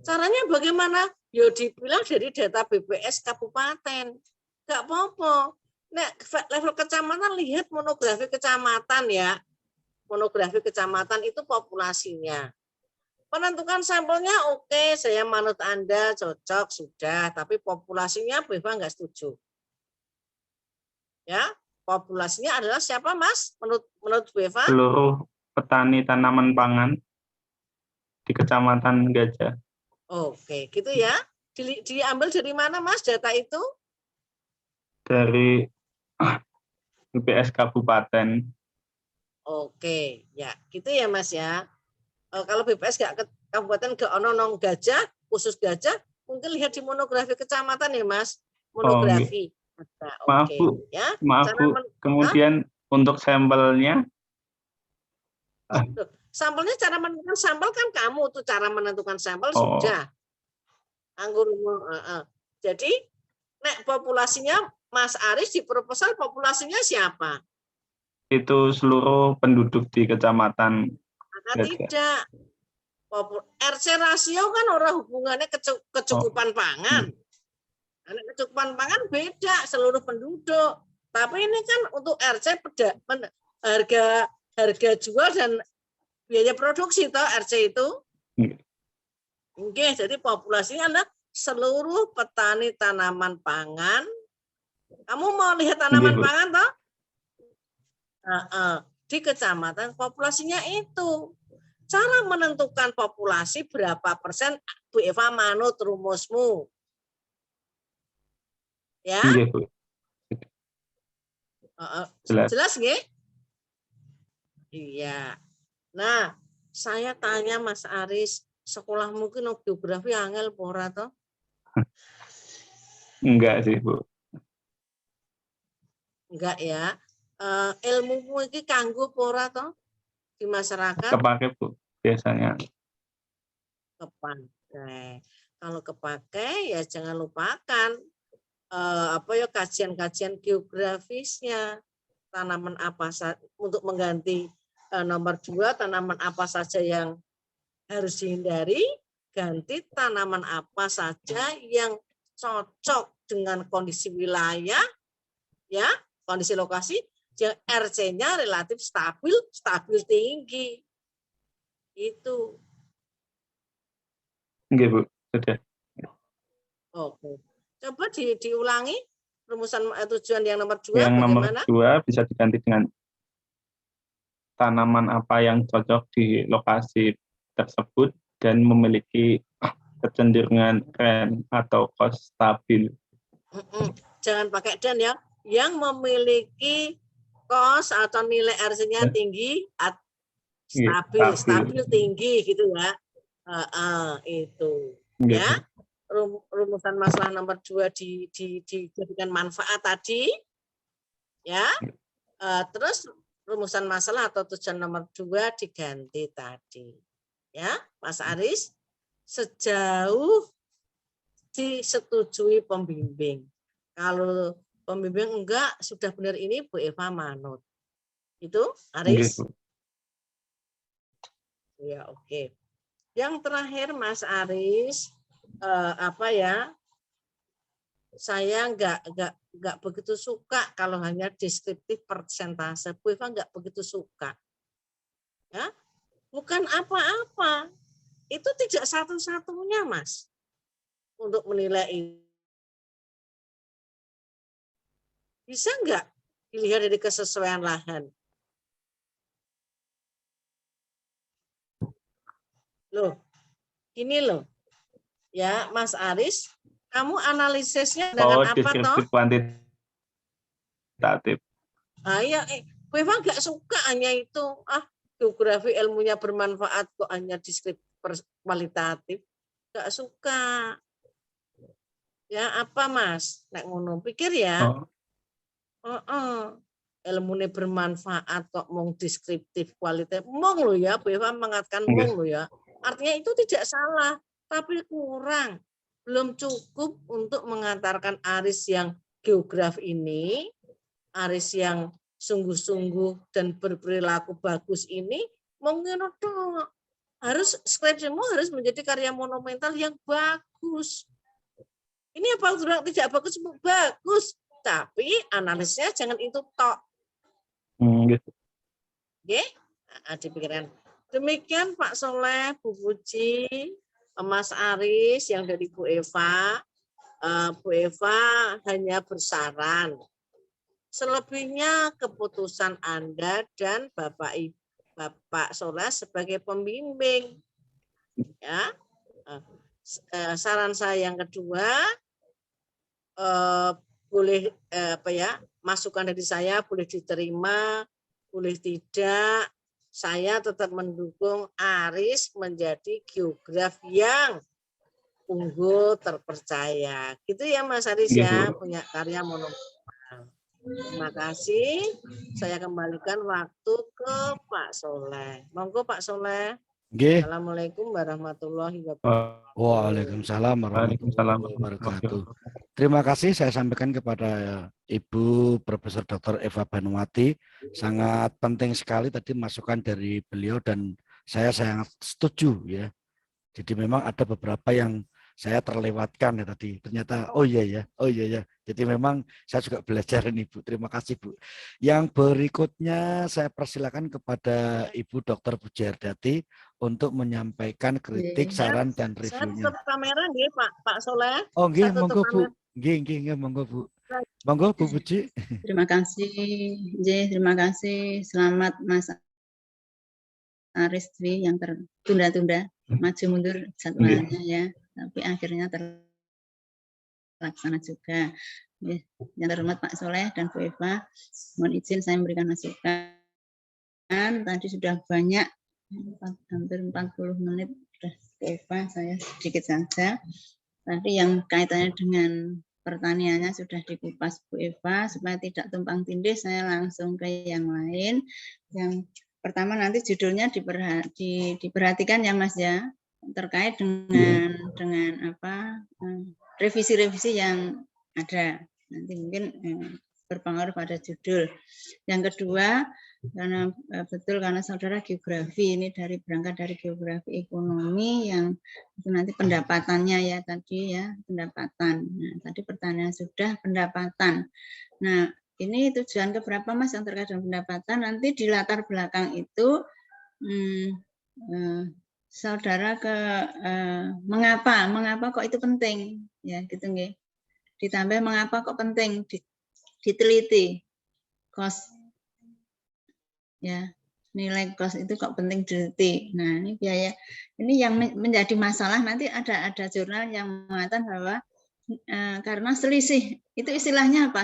Caranya bagaimana? Yo dipilah dari data BPS kabupaten. Enggak apa-apa. Nah, level kecamatan lihat monografi kecamatan ya. Monografi kecamatan itu populasinya. Penentukan sampelnya oke, saya manut Anda, cocok, sudah. Tapi populasinya Bu Eva nggak setuju. Ya, populasinya adalah siapa Mas? Menurut Bu Eva? Seluruh petani tanaman pangan di Kecamatan Gajah. Oke, gitu ya. Diambil dari mana Mas data itu? Dari BPS Kabupaten. Oke, ya gitu ya Mas ya. Kalau BPS nggak ke kabupaten ke Ononong Gajah, khusus Gajah, mungkin lihat di monografi kecamatan ya Mas, monografi. Maaf Bu, ya. maaf Bu. Kemudian untuk sampelnya? Sampelnya cara menentukan sampel kan kamu tuh cara menentukan sampel sudah. Anggur. Jadi, nek populasinya Mas Aris di proposal populasinya siapa? Itu seluruh penduduk di kecamatan. Tidak. RC rasio kan orang hubungannya kecukupan pangan. Kecukupan pangan beda seluruh penduduk. Tapi ini kan untuk RC harga jual dan biaya produksi toh RC itu. Oke, jadi populasinya adalah seluruh petani tanaman pangan. Kamu mau lihat tanaman pangan toh? Di kecamatan populasinya itu. Cara menentukan populasi berapa persen Bu Eva manut rumusmu. Ya? Iya, Bu. Jelas nggih? Iya. Nah, saya tanya Mas Aris, sekolah mungkin geografi angel pora toh? Enggak sih, Bu. Enggak ya. Ilmumu iki kanggo pora toh di masyarakat? Kepake, Bu, biasanya. Kepakai. Kalau kepakai ya jangan lupakan kajian-kajian geografisnya. Tanaman apa saja untuk mengganti nomor 2 tanaman apa saja yang harus dihindari, ganti tanaman apa saja yang cocok dengan kondisi wilayah, ya, kondisi lokasi, yang RC-nya relatif stabil tinggi. Itu. Nggih, Bu. Sudah. Oke. Coba diulangi rumusan tujuan yang nomor 2 Yang nomor bagaimana? 2 bisa diganti dengan tanaman apa yang cocok di lokasi tersebut dan memiliki kecenderungan trend atau cost stabil. Jangan pakai dan ya. Yang memiliki cost atau nilai RC-nya tinggi, stabil tinggi gitu ya. Itu. Ya. Rumusan masalah nomor 2 dijadikan manfaat tadi. Ya. Terus rumusan masalah atau tujuan nomor 2 diganti tadi. Ya, Mas Aris, sejauh disetujui pembimbing. Kalau pembimbing enggak, sudah benar ini Bu Eva manut. Itu, Aris? Ya, oke. Yang terakhir, Mas Aris, saya enggak begitu suka kalau hanya deskriptif persentase. Bu Eva enggak begitu suka. Ya, bukan apa-apa. Itu tidak satu-satunya, Mas, untuk menilai ini. Bisa enggak dilihat dari kesesuaian lahan? Loh, ini loh. Ya, Mas Aris, kamu analisisnya dengan apa toh? Deskriptif kuantitatif. Ya, memang enggak suka hanya itu. Geografi ilmunya bermanfaat kok hanya deskriptif kualitatif. Enggak suka. Ya, apa Mas? Nek ngono pikir ya. Ilmunya bermanfaat kok mong deskriptif kualitatif. Mong lo ya, Bu Eva mengatakan mong lo ya. Artinya itu tidak salah, tapi kurang. Belum cukup untuk mengantarkan Aris yang geografi ini, Aris yang sungguh-sungguh dan berperilaku bagus ini, mungkin harus skripsimu harus menjadi karya monumental yang bagus. Ini apa tidak bagus? Bagus. Tapi analisnya jangan itu tok. Gitu. Oke, dipikirkan. Demikian Pak Soleh, Bu Puji, Mas Aris yang dari Bu Eva. Bu Eva hanya bersaran. Selebihnya keputusan Anda dan Bapak Soleh sebagai pembimbing. Ya, saran saya yang kedua, boleh masukan dari saya boleh diterima, boleh tidak. Saya tetap mendukung Aris menjadi geograf yang unggul terpercaya. Gitu ya Mas Aris ya, punya karya monumental. Terima kasih. Saya kembalikan waktu ke Pak Soleh. Monggo Pak Soleh. Assalamualaikum warahmatullahi wabarakatuh. Waalaikumsalam warahmatullahi wabarakatuh. Terima kasih saya sampaikan kepada Ibu Profesor Dr. Eva Banuwati. Sangat penting sekali tadi masukan dari beliau dan saya sangat setuju ya. Jadi memang ada beberapa yang saya terlewatkan ya tadi. Ternyata oh iya ya. Jadi memang saya juga belajar ini Bu. Terima kasih Bu. Yang berikutnya saya persilakan kepada Ibu Dr. Pujiardati untuk menyampaikan kritik, saran dan reviewnya. Saya tutup kamera nggih Pak Soleh. Oh nggih, monggo Bu. Nggih, monggo Bu. Monggo Bu Puji. Terima kasih. Terima kasih. Selamat Mas Aris Dwi yang tertunda-tunda, maju mundur jadwalnya ya. Tapi akhirnya terlaksana juga. Yang terhormat Pak Soleh dan Bu Eva, mohon izin saya memberikan masukan. Tadi sudah banyak, hampir 40 menit sudah Bu Eva, saya sedikit saja. Tadi yang kaitannya dengan pertaniannya sudah dikupas Bu Eva, supaya tidak tumpang tindih saya langsung ke yang lain. Yang pertama nanti judulnya diperhatikan ya Mas ya, terkait dengan revisi-revisi yang ada. Nanti mungkin berpengaruh pada judul. Yang kedua, Karena betul karena saudara geografi ini berangkat dari geografi ekonomi yang itu nanti pendapatannya ya tadi ya pendapatan. Nah, tadi pertanyaan sudah pendapatan. Nah, ini tujuan keberapa Mas yang terkait dengan pendapatan? Nanti di latar belakang itu saudara mengapa kok itu penting ya gitu nggih. Ditambah mengapa kok penting diteliti cost ya, nilai cost itu kok penting diteliti. Nah, ini biaya ini yang menjadi masalah nanti ada jurnal yang mengatakan bahwa karena selisih itu istilahnya apa?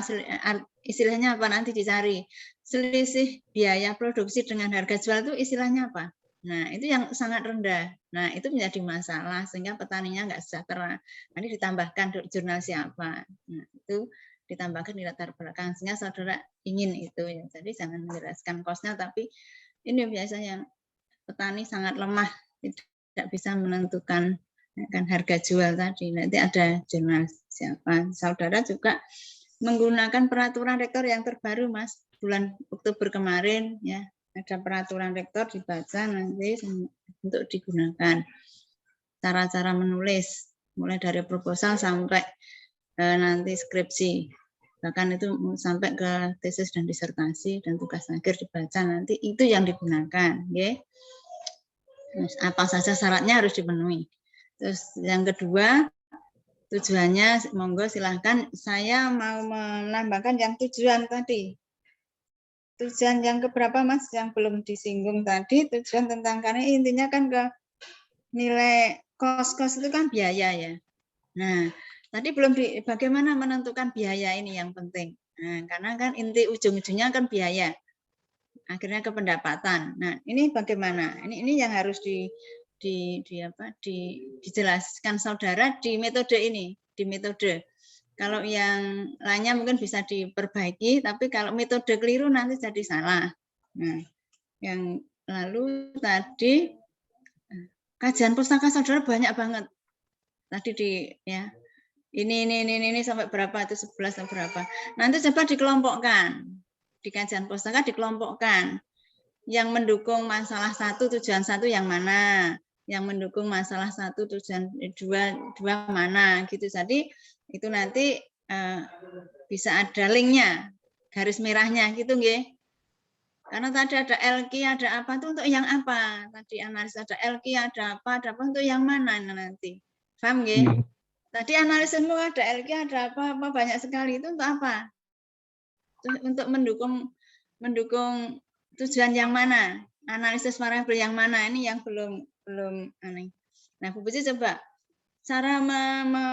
Istilahnya apa nanti dicari. Selisih biaya produksi dengan harga jual itu istilahnya apa? Nah, itu yang sangat rendah. Nah, itu menjadi masalah sehingga petaninya nggak sejahtera. Nanti ditambahkan jurnal siapa. Nah, itu ditambahkan di latar belakang sehingga saudara ingin itu ya. Jadi jangan menjelaskan kosnya, tapi ini biasanya petani sangat lemah, tidak bisa menentukan kan harga jual tadi. Nanti ada jurnal siapa. Saudara juga menggunakan peraturan rektor yang terbaru Mas, bulan Oktober kemarin ya. Ada peraturan rektor dibaca nanti untuk digunakan. Cara-cara menulis mulai dari proposal sampai nanti skripsi. Bahkan itu sampai ke tesis dan disertasi dan tugas akhir dibaca nanti itu yang digunakan, ya. Apa saja syaratnya harus dipenuhi. Terus yang kedua tujuannya, monggo silahkan. Saya mau menambahkan yang tujuan tadi. Tujuan yang keberapa Mas yang belum disinggung tadi? Tujuan tentang karena intinya kan ke nilai kos itu kan biaya ya. Nah, tadi belum bagaimana menentukan biaya ini yang penting. Nah, karena kan inti ujung-ujungnya kan biaya. Akhirnya ke pendapatan. Nah, ini bagaimana? Ini yang harus dijelaskan saudara di metode ini, di metode. Kalau yang lainnya mungkin bisa diperbaiki, tapi kalau metode keliru nanti jadi salah. Nah, yang lalu tadi kajian pustaka saudara banyak banget. Tadi ya. Ini sampai berapa itu 11 sampai berapa. Nanti coba dikelompokkan. Di kajian pustaka dikelompokkan. Yang mendukung masalah 1 tujuan 1 yang mana? Yang mendukung masalah 1 tujuan 2 mana gitu. Jadi itu nanti bisa ada linknya, garis merahnya gitu nggih. Karena tadi ada LQ, ada apa itu untuk yang apa? Tadi analis ada LQ, ada apa untuk yang mana nanti. Paham nggih? Tadi analisismu ada LQ, ada apa banyak sekali, itu untuk apa? Untuk mendukung tujuan yang mana? Analisis variabel yang mana? Ini yang belum aneh. Nah, Bu Puji coba cara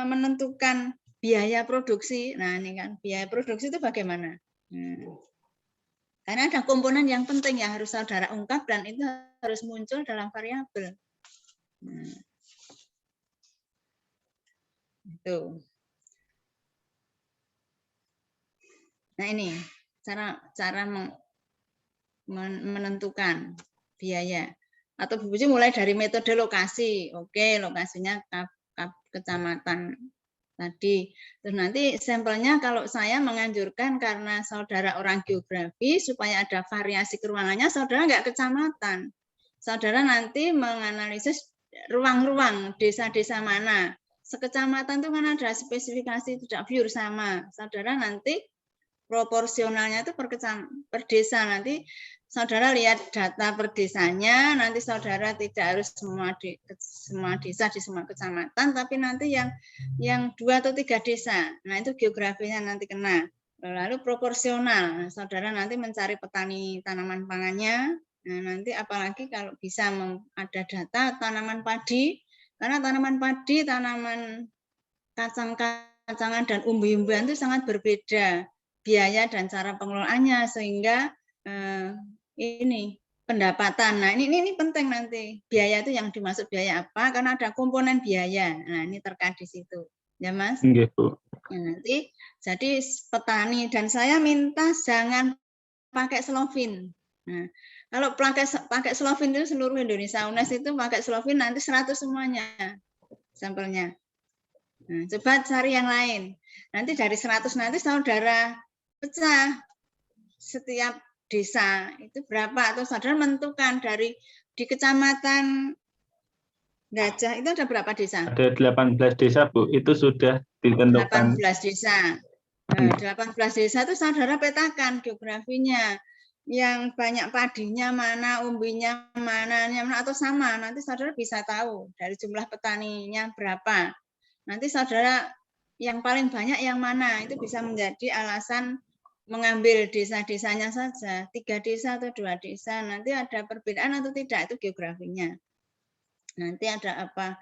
menentukan biaya produksi. Nah, ini kan biaya produksi itu bagaimana? Karena ada komponen yang penting yang harus saudara ungkap dan itu harus muncul dalam variabel. Itu. Nah, ini cara menentukan biaya. Atau Bu Puji mulai dari metode lokasi. Oke, lokasinya kecamatan tadi. Terus nanti sampelnya kalau saya menganjurkan karena saudara orang geografi supaya ada variasi keruangannya, saudara nggak kecamatan. Saudara nanti menganalisis ruang-ruang desa-desa mana. Sekecamatan itu kan ada spesifikasi tidak pure sama. Saudara nanti proporsionalnya itu per desa. Nanti saudara lihat data per desanya, nanti saudara tidak harus semua desa di semua kecamatan, tapi nanti yang 2 atau 3 desa. Nah, itu geografinya nanti kena. Lalu proporsional, saudara nanti mencari petani tanaman pangannya. Nah, nanti apalagi kalau bisa ada data tanaman padi, karena tanaman padi, tanaman kacang-kacangan dan umbi-umbian itu sangat berbeda biaya dan cara pengelolaannya, sehingga ini pendapatan. Nah, ini penting nanti. Biaya itu yang dimaksud biaya apa? Karena ada komponen biaya. Nah, ini terkait di situ. Ya, Mas? Nggih, Bu. Ya, nanti jadi petani dan saya minta jangan pakai Slovin. Nah, kalau pakai Slovin itu seluruh Indonesia UNES itu pakai Slovin nanti 100 semuanya sampelnya. Nah, coba cari yang lain. Nanti dari 100 nanti saudara pecah setiap desa itu berapa, atau saudara menentukan dari di kecamatan Gajah itu ada berapa desa? Ada 18 desa, Bu. Itu sudah ditentukan. 18 desa. 18 desa itu saudara petakan geografinya. Yang banyak padinya mana, umbinya mana, atau sama. Nanti saudara bisa tahu dari jumlah petaninya berapa. Nanti saudara yang paling banyak yang mana, itu bisa menjadi alasan mengambil desa-desanya saja. 3 desa atau 2 desa. Nanti ada perbedaan atau tidak, itu geografinya. Nanti ada apa,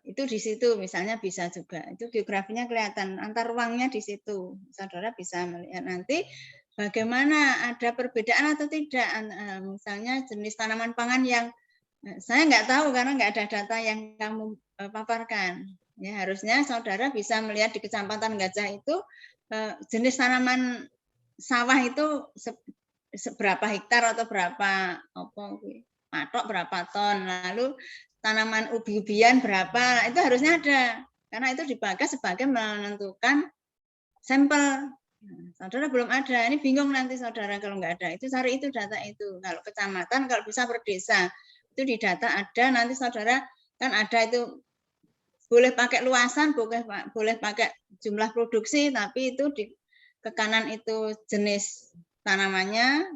itu di situ misalnya bisa juga. Itu geografinya kelihatan, antar ruangnya di situ. Saudara bisa melihat nanti bagaimana ada perbedaan atau tidak. Misalnya jenis tanaman pangan yang saya nggak tahu karena nggak ada data yang kamu paparkan. Ya, harusnya saudara bisa melihat di Kecamatan Gajah itu jenis tanaman sawah itu seberapa hektar atau berapa patok berapa ton, lalu tanaman ubi-ubian berapa, itu harusnya ada karena itu dipakai sebagai menentukan sampel. Saudara belum ada, ini bingung nanti saudara kalau nggak ada, itu cari itu data itu. Kalau kecamatan, kalau bisa per desa itu di data ada, nanti saudara kan ada itu boleh pakai luasan, boleh pakai jumlah produksi, tapi itu di ke kanan itu jenis tanamannya,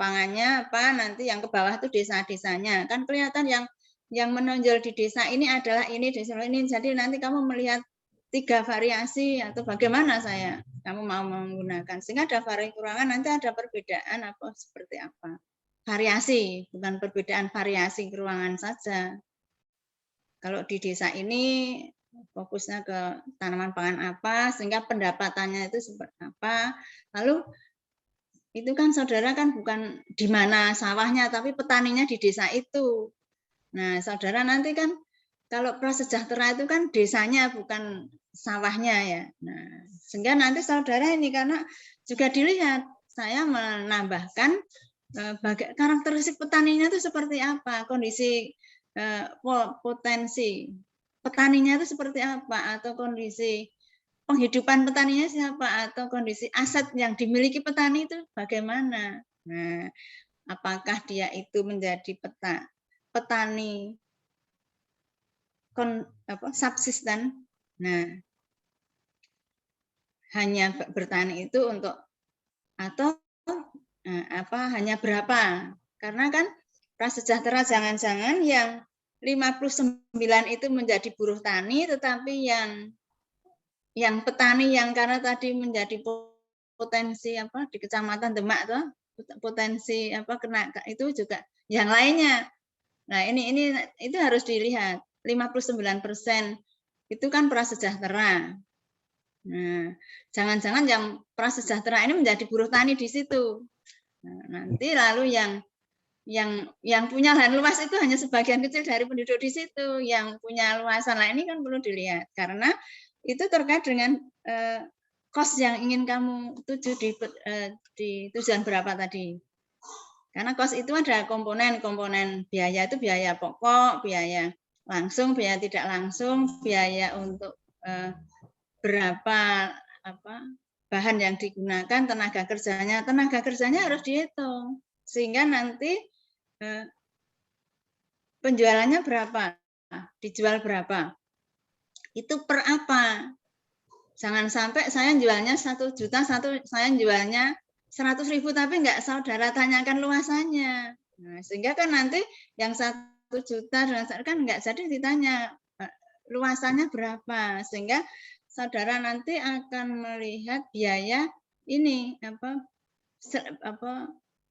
pangannya apa, nanti yang ke bawah itu desa-desanya. Kan kelihatan yang menonjol di desa ini adalah ini, desa ini. Jadi nanti kamu melihat 3 variasi atau bagaimana kamu mau menggunakan. Sehingga ada variasi kurangan, nanti ada perbedaan apa seperti apa. Variasi, bukan perbedaan, variasi ruangan saja. Kalau di desa ini fokusnya ke tanaman pangan apa, sehingga pendapatannya itu seperti apa. Lalu itu kan saudara kan bukan di mana sawahnya, tapi petaninya di desa itu. Nah, saudara nanti kan kalau prasejahtera itu kan desanya bukan sawahnya ya. Nah, sehingga nanti saudara ini karena juga dilihat, saya menambahkan karakteristik petaninya itu seperti apa, kondisi potensi petaninya itu seperti apa, atau kondisi penghidupan petaninya siapa, atau kondisi aset yang dimiliki petani itu bagaimana. Nah, apakah dia itu menjadi petani subsisten. Nah, hanya bertani itu untuk atau hanya berapa? Karena kan prasejahtera jangan-jangan yang 59 itu menjadi buruh tani, tetapi yang petani yang karena tadi menjadi potensi apa di Kecamatan Demak tuh potensi apa kena itu juga yang lainnya. Nah, ini itu harus dilihat. 59% itu kan prasejahtera. Nah, jangan-jangan yang prasejahtera ini menjadi buruh tani di situ. Nah, nanti lalu yang punya lahan luas itu hanya sebagian kecil dari penduduk di situ, yang punya luasan lain ini kan perlu dilihat karena itu terkait dengan kos yang ingin kamu tuju di tujuan berapa tadi. Karena kos itu ada komponen biaya itu biaya pokok, biaya langsung, biaya tidak langsung, biaya untuk berapa bahan yang digunakan, tenaga kerjanya harus dihitung sehingga nanti penjualannya berapa, dijual berapa, itu per apa. Jangan sampai saya jualnya 1 juta, saya jualnya 100.000 tapi nggak saudara tanyakan luasannya. Nah, sehingga kan nanti yang 1 juta kan nggak jadi ditanya luasannya berapa, sehingga saudara nanti akan melihat biaya ini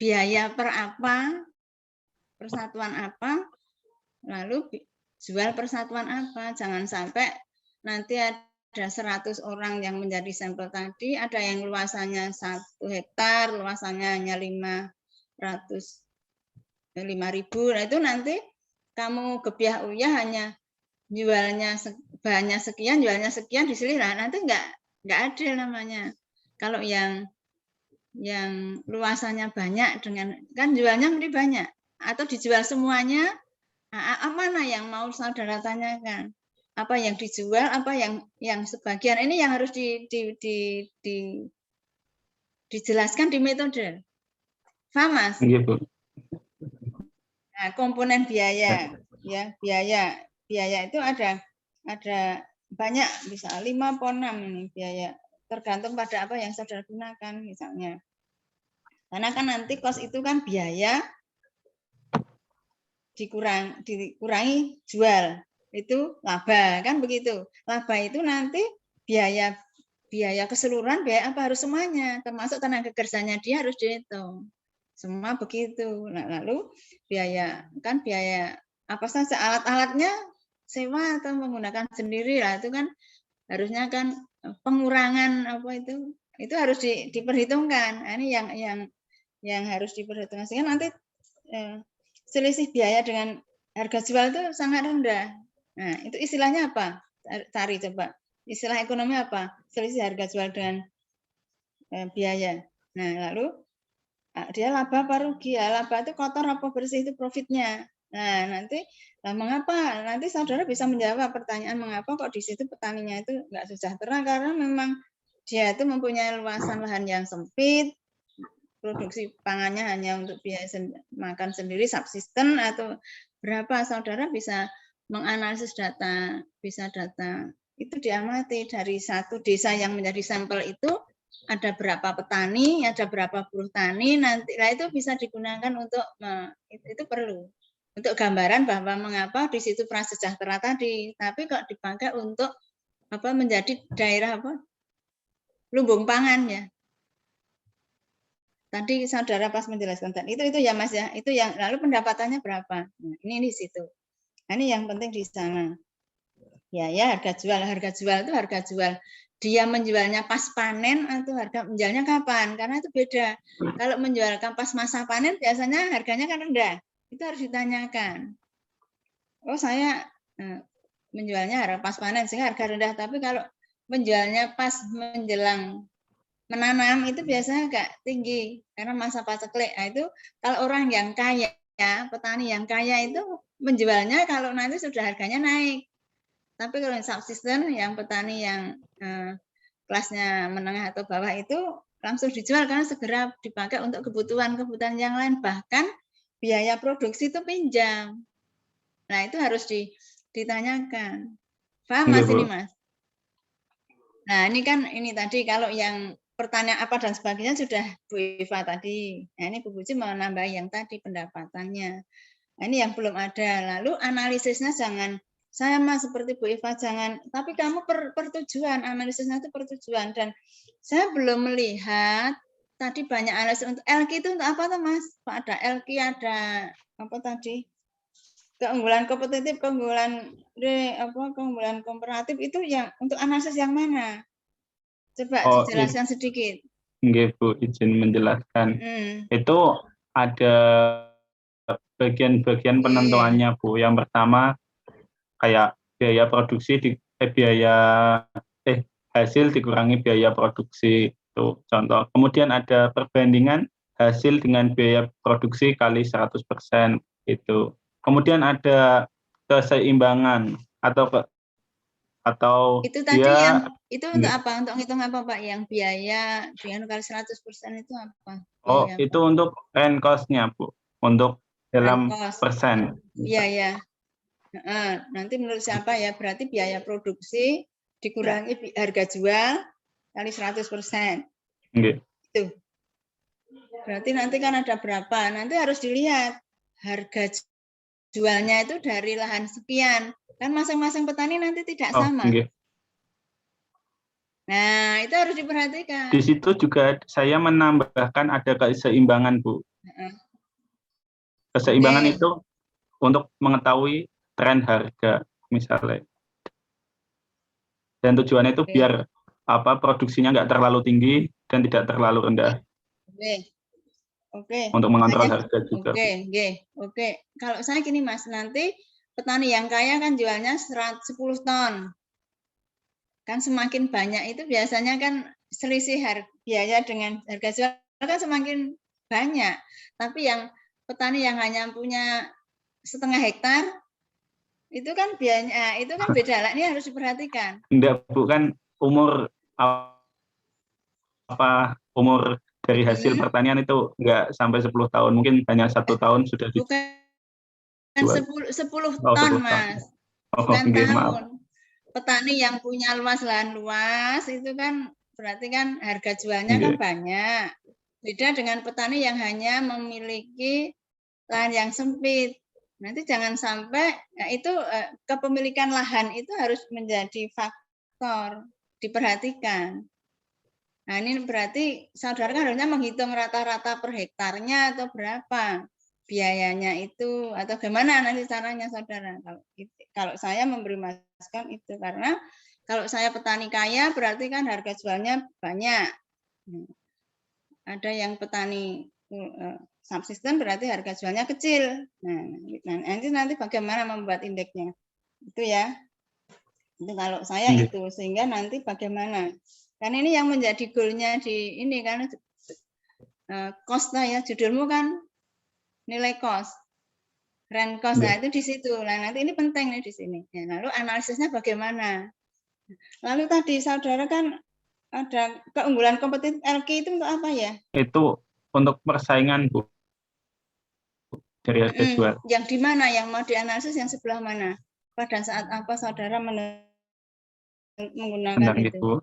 biaya per apa, persatuan apa, lalu jual persatuan apa. Jangan sampai nanti ada 100 orang yang menjadi sampel tadi, ada yang luasannya 1 hektar, luasannya hanya 5.000. Nah, itu nanti kamu gebiah uyah hanya jualnya bahannya sekian, jualnya sekian di sini, nanti nggak adil namanya. Kalau yang luasannya banyak dengan kan jualnya mesti banyak atau dijual semuanya, mana yang mau saudara tanyakan? Apa yang dijual, apa yang sebagian, ini yang harus dijelaskan di metode. Paham, Mas? Nggih, Bu. Nah, komponen biaya, ya biaya itu ada banyak, bisa 5 atau 6 ini biaya, tergantung pada apa yang saudara gunakan misalnya. Karena kan nanti kos itu kan biaya dikurangi jual, itu laba kan begitu. Laba itu nanti biaya keseluruhan, biaya apa harus semuanya, termasuk tenaga kerjanya dia harus dihitung. Semua begitu. Nah, lalu biaya apa saja alat-alatnya sewa atau menggunakan sendiri lah, itu kan harusnya kan pengurangan apa itu harus diperhitungkan. Nah, ini yang harus diperhitungkan, sehingga nanti selisih biaya dengan harga jual itu sangat rendah. Nah, itu istilahnya apa? Cari coba. Istilah ekonomi apa? Selisih harga jual dengan biaya. Nah, lalu dia laba apa rugi? Ya, laba itu kotor apa bersih, itu profitnya. Nah, mengapa? Nanti saudara bisa menjawab pertanyaan mengapa kok di situ petaninya itu nggak sejahtera, karena memang dia itu mempunyai luasan lahan yang sempit, produksi pangannya hanya untuk biaya makan sendiri, subsisten atau berapa. Saudara bisa menganalisis data, itu diamati dari satu desa yang menjadi sampel itu ada berapa petani, ada berapa buruh tani, nanti itu bisa digunakan untuk itu perlu untuk gambaran bahwa mengapa di situ prasejahtera tadi, tapi kok dipakai untuk menjadi daerah lumbung pangan ya. Tadi saudara pas menjelaskan tadi itu ya Mas ya, itu yang lalu pendapatannya berapa? Nah, ini di situ. Nah, ini yang penting di sana. Ya harga jual itu harga jual. Dia menjualnya pas panen atau harga menjualnya kapan? Karena itu beda. Kalau menjualkan pas masa panen biasanya harganya kan rendah. Itu harus ditanyakan. Oh, saya menjualnya harga pas panen sehingga harga rendah, tapi kalau menjualnya pas menjelang menanam itu biasanya agak tinggi karena masa paceklik. Nah, itu kalau orang yang kaya, petani yang kaya itu menjualnya kalau nanti sudah harganya naik. Tapi kalau yang subsisten, yang petani yang kelasnya menengah atau bawah itu langsung dijual karena segera dipakai untuk kebutuhan yang lain, bahkan biaya produksi itu pinjam. Nah, itu harus ditanyakan. Paham Mas ini Mas? Nah, ini tadi kalau yang pertanyaan apa dan sebagainya sudah Bu Eva tadi. Nah, ini Bu Puji mau nambah yang tadi pendapatannya. Nah, ini yang belum ada. Lalu analisisnya jangan saya Mas seperti Bu Eva jangan, tapi kamu pertujuan, analisisnya itu pertujuan, dan saya belum melihat tadi banyak analisis untuk LQ itu untuk apa tuh Mas? Pak ada LQ, ada apa tadi? Keunggulan kompetitif, keunggulan komparatif itu yang untuk analisis yang mana? Coba dijelaskan sedikit. Nggih, Bu, izin menjelaskan. Itu ada bagian-bagian penentuannya, Bu. Yang pertama kayak biaya produksi hasil dikurangi biaya produksi, itu contoh. Kemudian ada perbandingan hasil dengan biaya produksi kali 100% itu. Kemudian ada keseimbangan atau itu tadi itu untuk apa? Untuk ngitung apa Pak? Yang biaya dengan kali 100% itu apa? Oh, itu untuk rent cost-nya, Bu. Untuk dalam persen. Iya. Nanti menurut siapa ya? Berarti biaya produksi dikurangi harga jual kali 100%. Itu. Berarti nanti kan ada berapa? Nanti harus dilihat harga jualnya itu dari lahan sekian. Kan masing-masing petani nanti tidak sama. Nah, itu harus diperhatikan. Di situ juga saya menambahkan ada keseimbangan, Bu. Keseimbangan itu untuk mengetahui tren harga misalnya. Dan tujuannya itu biar produksinya nggak terlalu tinggi dan tidak terlalu rendah. Oke. Untuk mengontrol harga juga. Oke. Kalau saya gini Mas, nanti petani yang kaya kan jualnya 10 ton. Kan semakin banyak itu biasanya kan selisih biaya dengan harga jual kan semakin banyak. Tapi yang petani yang hanya punya setengah hektar itu kan biayanya itu kan beda lah, ini harus diperhatikan. Enggak, bukan umur dari hasil pertanian itu nggak sampai 10 tahun, mungkin hanya 1 tahun sudah Bukan dijual. 10 Oh, ton, 10 tahun. Mas. Oh, Bukan nggih, tahun. maaf. Petani yang punya lahan luas itu kan berarti kan harga jualnya kan Nggih. banyak. Beda dengan petani yang hanya memiliki lahan yang sempit. Nanti jangan sampai itu kepemilikan lahan itu harus menjadi faktor diperhatikan. Nah, ini berarti saudara kan harusnya menghitung rata-rata per hektarnya atau berapa biayanya itu atau gimana nanti caranya saudara. Kalau saya memberi masukan itu karena kalau saya petani kaya berarti kan harga jualnya banyak. Ada yang petani subsisten berarti harga jualnya kecil. Nah, nanti bagaimana membuat indeksnya? Itu ya. Itu kalau saya itu sehingga nanti bagaimana? Kan ini yang menjadi goalnya di ini kan cost ya, judulmu kan nilai cost, rent cost. Nah, itu di situ. Nah, nanti ini penting nih di sini. Ya, lalu analisisnya bagaimana? Lalu tadi saudara kan ada keunggulan kompetitif LQ itu untuk apa ya? Itu untuk persaingan, Bu. Dari harga jual. Yang di mana yang mau dianalisis yang sebelah mana? Pada saat apa saudara menggunakan Bentar, itu? Bu.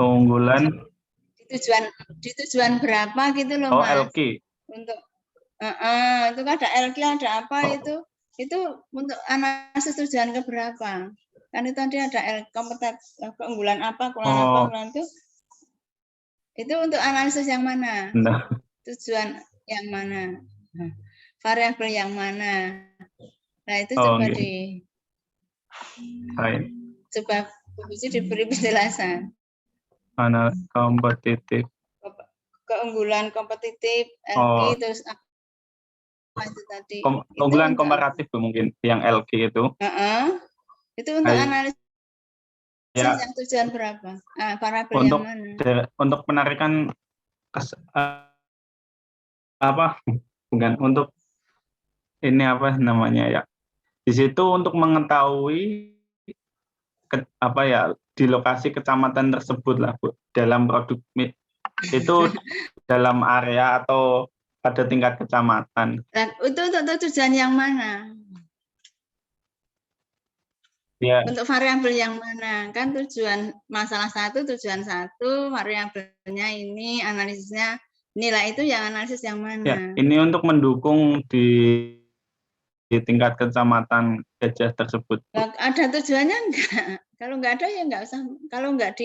Keunggulan Di tujuan berapa gitu loh, oh, Mas? LQ. Untuk itu kan ada LQ, ada apa itu untuk analisis tujuan ke berapa? Kan itu tadi ada keunggulan apa, keunggulan itu untuk analisis yang mana? Nah. Tujuan yang mana? Variabel yang mana? Nah, itu coba diberi penjelasan. Mana kompetitif? Keunggulan kompetitif, LQ, terus apa itu tadi? Keunggulan komparatif Bu, mungkin yang LQ itu. Itu untuk analisis yang tujuan berapa? Variabel yang mana? Untuk penarikan bukan untuk ini apa namanya ya? Di situ untuk mengetahui di lokasi kecamatan tersebut lah Bu, dalam produk itu dalam area atau pada tingkat kecamatan. Dan itu untuk tujuan yang mana? Ya. Untuk variabel yang mana? Kan tujuan masalah tujuan satu, variabelnya ini, analisisnya nilai itu yang analisis yang mana? Ya, ini untuk mendukung di tingkat kecamatan Gajah tersebut. Ada tujuannya enggak? Kalau enggak ada ya enggak usah. Kalau enggak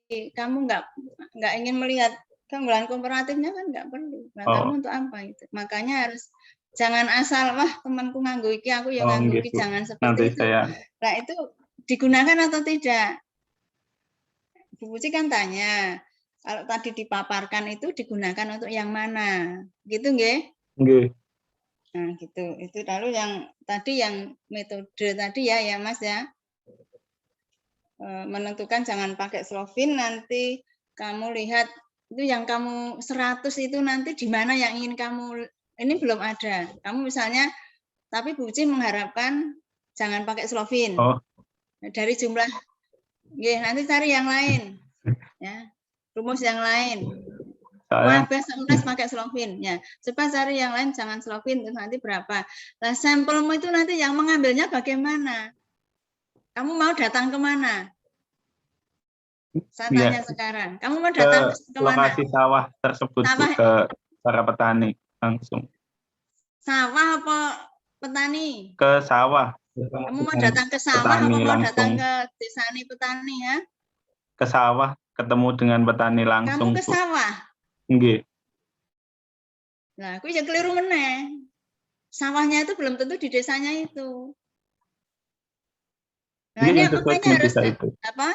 kamu enggak ingin melihat keunggulan komparatifnya kan enggak perlu. Nah, kamu untuk apa itu? Makanya harus jangan asal temanku nganggo iki aku ya nganggo iki, jangan seperti nanti itu. Nah, itu digunakan atau tidak? Bu Puji kan tanya, kalau tadi dipaparkan itu digunakan untuk yang mana? Gitu nggih? Nggih. Nah, gitu. Itu lalu yang tadi yang metode tadi ya Mas ya. Menentukan jangan pakai Slovin, nanti kamu lihat itu yang kamu 100 itu nanti di mana yang ingin kamu, ini belum ada. Kamu misalnya, tapi Bu Puji mengharapkan jangan pakai Slovin. Dari jumlah, nanti cari yang lain. Ya, rumus yang lain. Best pakai Slovin ya. Coba cari yang lain jangan Slovin, terus nanti berapa. Nah, sampelmu itu nanti yang mengambilnya bagaimana? Kamu mau datang ke mana? Saya tanya sekarang. Kamu mau datang ke mana? Lokasi sawah tersebut ke para petani langsung. Sawah apa petani? Ke sawah. Kamu mau datang ke sawah apa mau datang ke desa petani ya? Ke sawah, ketemu dengan petani langsung. Kamu ke sawah? Nggih. Nah, aku ya keliru meneh. Sawahnya itu belum tentu di desanya itu. Nah, ini makanya harus apa?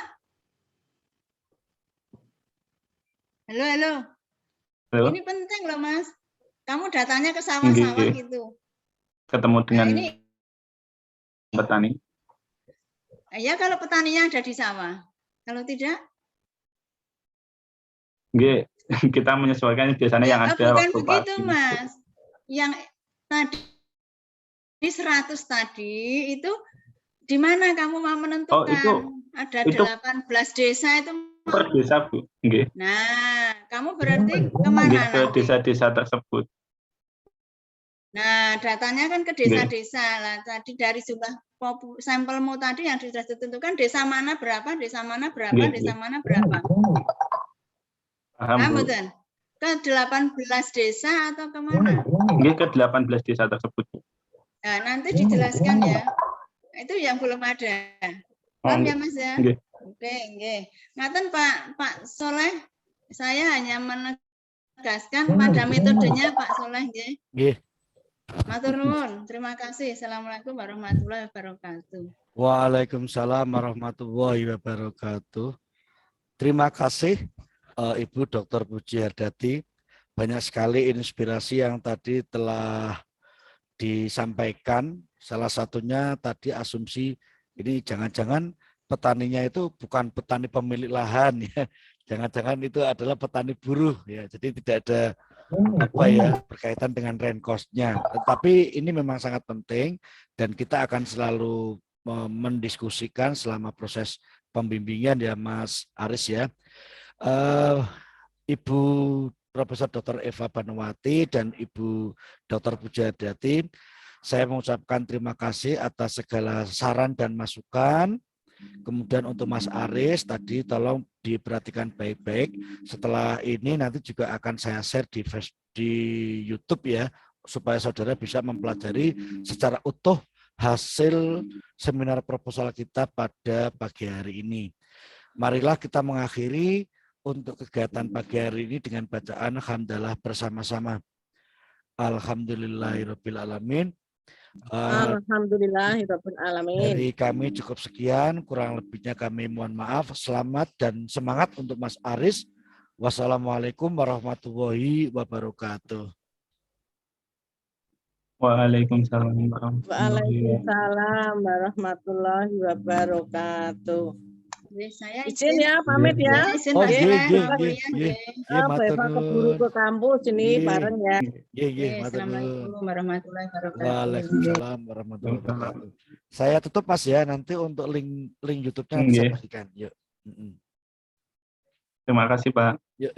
Halo. Ini penting loh, Mas. Kamu datanya ke sawah-sawah gitu. Ketemu dengan petani. Ya, kalau petaninya ada di sawah. Kalau tidak? Nggih. Kita menyesuaikan biasanya yang ada bukan waktu begitu, pagi. Mas. Yang tadi di 100 tadi itu di mana kamu mau menentukan? Ada 18 desa itu per desa, Bu. Nggih. Nah, kamu berarti kemana Nggih, ke nanti? desa-desa tersebut. Nah, datanya kan ke desa-desa lah. Tadi dari jumlah sampelmu tadi yang sudah ditentukan desa mana berapa, desa mana berapa, Nggih, desa nggih. mana berapa. Paham, Paham, Bu. betul? Ke 18 desa atau kemana? Nggih, ke 18 desa tersebut. Nah, nanti dijelaskan ya. Itu yang belum ada. Paham ya, Mas ya? Nggih. Oke, nggih. Ngaten Pak Soleh, saya hanya menegaskan pada metodenya Pak Soleh nggih. Nggih. Matur nuwun. Terima kasih. Assalamualaikum warahmatullahi wabarakatuh. Waalaikumsalam warahmatullahi wabarakatuh. Terima kasih Ibu Dr. Puji Hardati. Banyak sekali inspirasi yang tadi telah disampaikan. Salah satunya tadi asumsi ini jangan-jangan petaninya itu bukan petani pemilik lahan ya. Jangan-jangan itu adalah petani buruh ya. Jadi tidak ada berkaitan dengan rent cost-nya. Tetapi ini memang sangat penting dan kita akan selalu mendiskusikan selama proses pembimbingan ya Mas Aris ya. Ibu Profesor Dr. Eva Banuwati dan Ibu Dr. Puji Hardati, saya mengucapkan terima kasih atas segala saran dan masukan. Kemudian untuk Mas Aris tadi tolong diperhatikan baik-baik. Setelah ini nanti juga akan saya share di YouTube ya, supaya saudara bisa mempelajari secara utuh hasil seminar proposal kita pada pagi hari ini. Marilah kita mengakhiri untuk kegiatan pagi hari ini dengan bacaan hamdalah bersama-sama. Alhamdulillahirabbil alamin. Alhamdulillahirabbil alamin. Dari kami cukup sekian, kurang lebihnya kami mohon maaf. Selamat dan semangat untuk Mas Aris. Wassalamualaikum warahmatullahi wabarakatuh. Waalaikumsalam warahmatullahi wabarakatuh. Waalaikumsalam warahmatullahi wabarakatuh. Saya Izin ya, pamit ya. izin Oh, Pak iya, Soleh, iya, mau iya, kuliah, iya. nggih. Bapak keburu ke kampus ini Iya. bareng ya. Iya, matur nuwun. Assalamualaikum warahmatullahi wabarakatuh. Waalaikumsalam warahmatullahi wabarakatuh. Saya tutup Mas ya, nanti untuk link YouTube-nya nanti saya Nggih. bagikan. Yuk. Terima kasih, Pak. Yuk.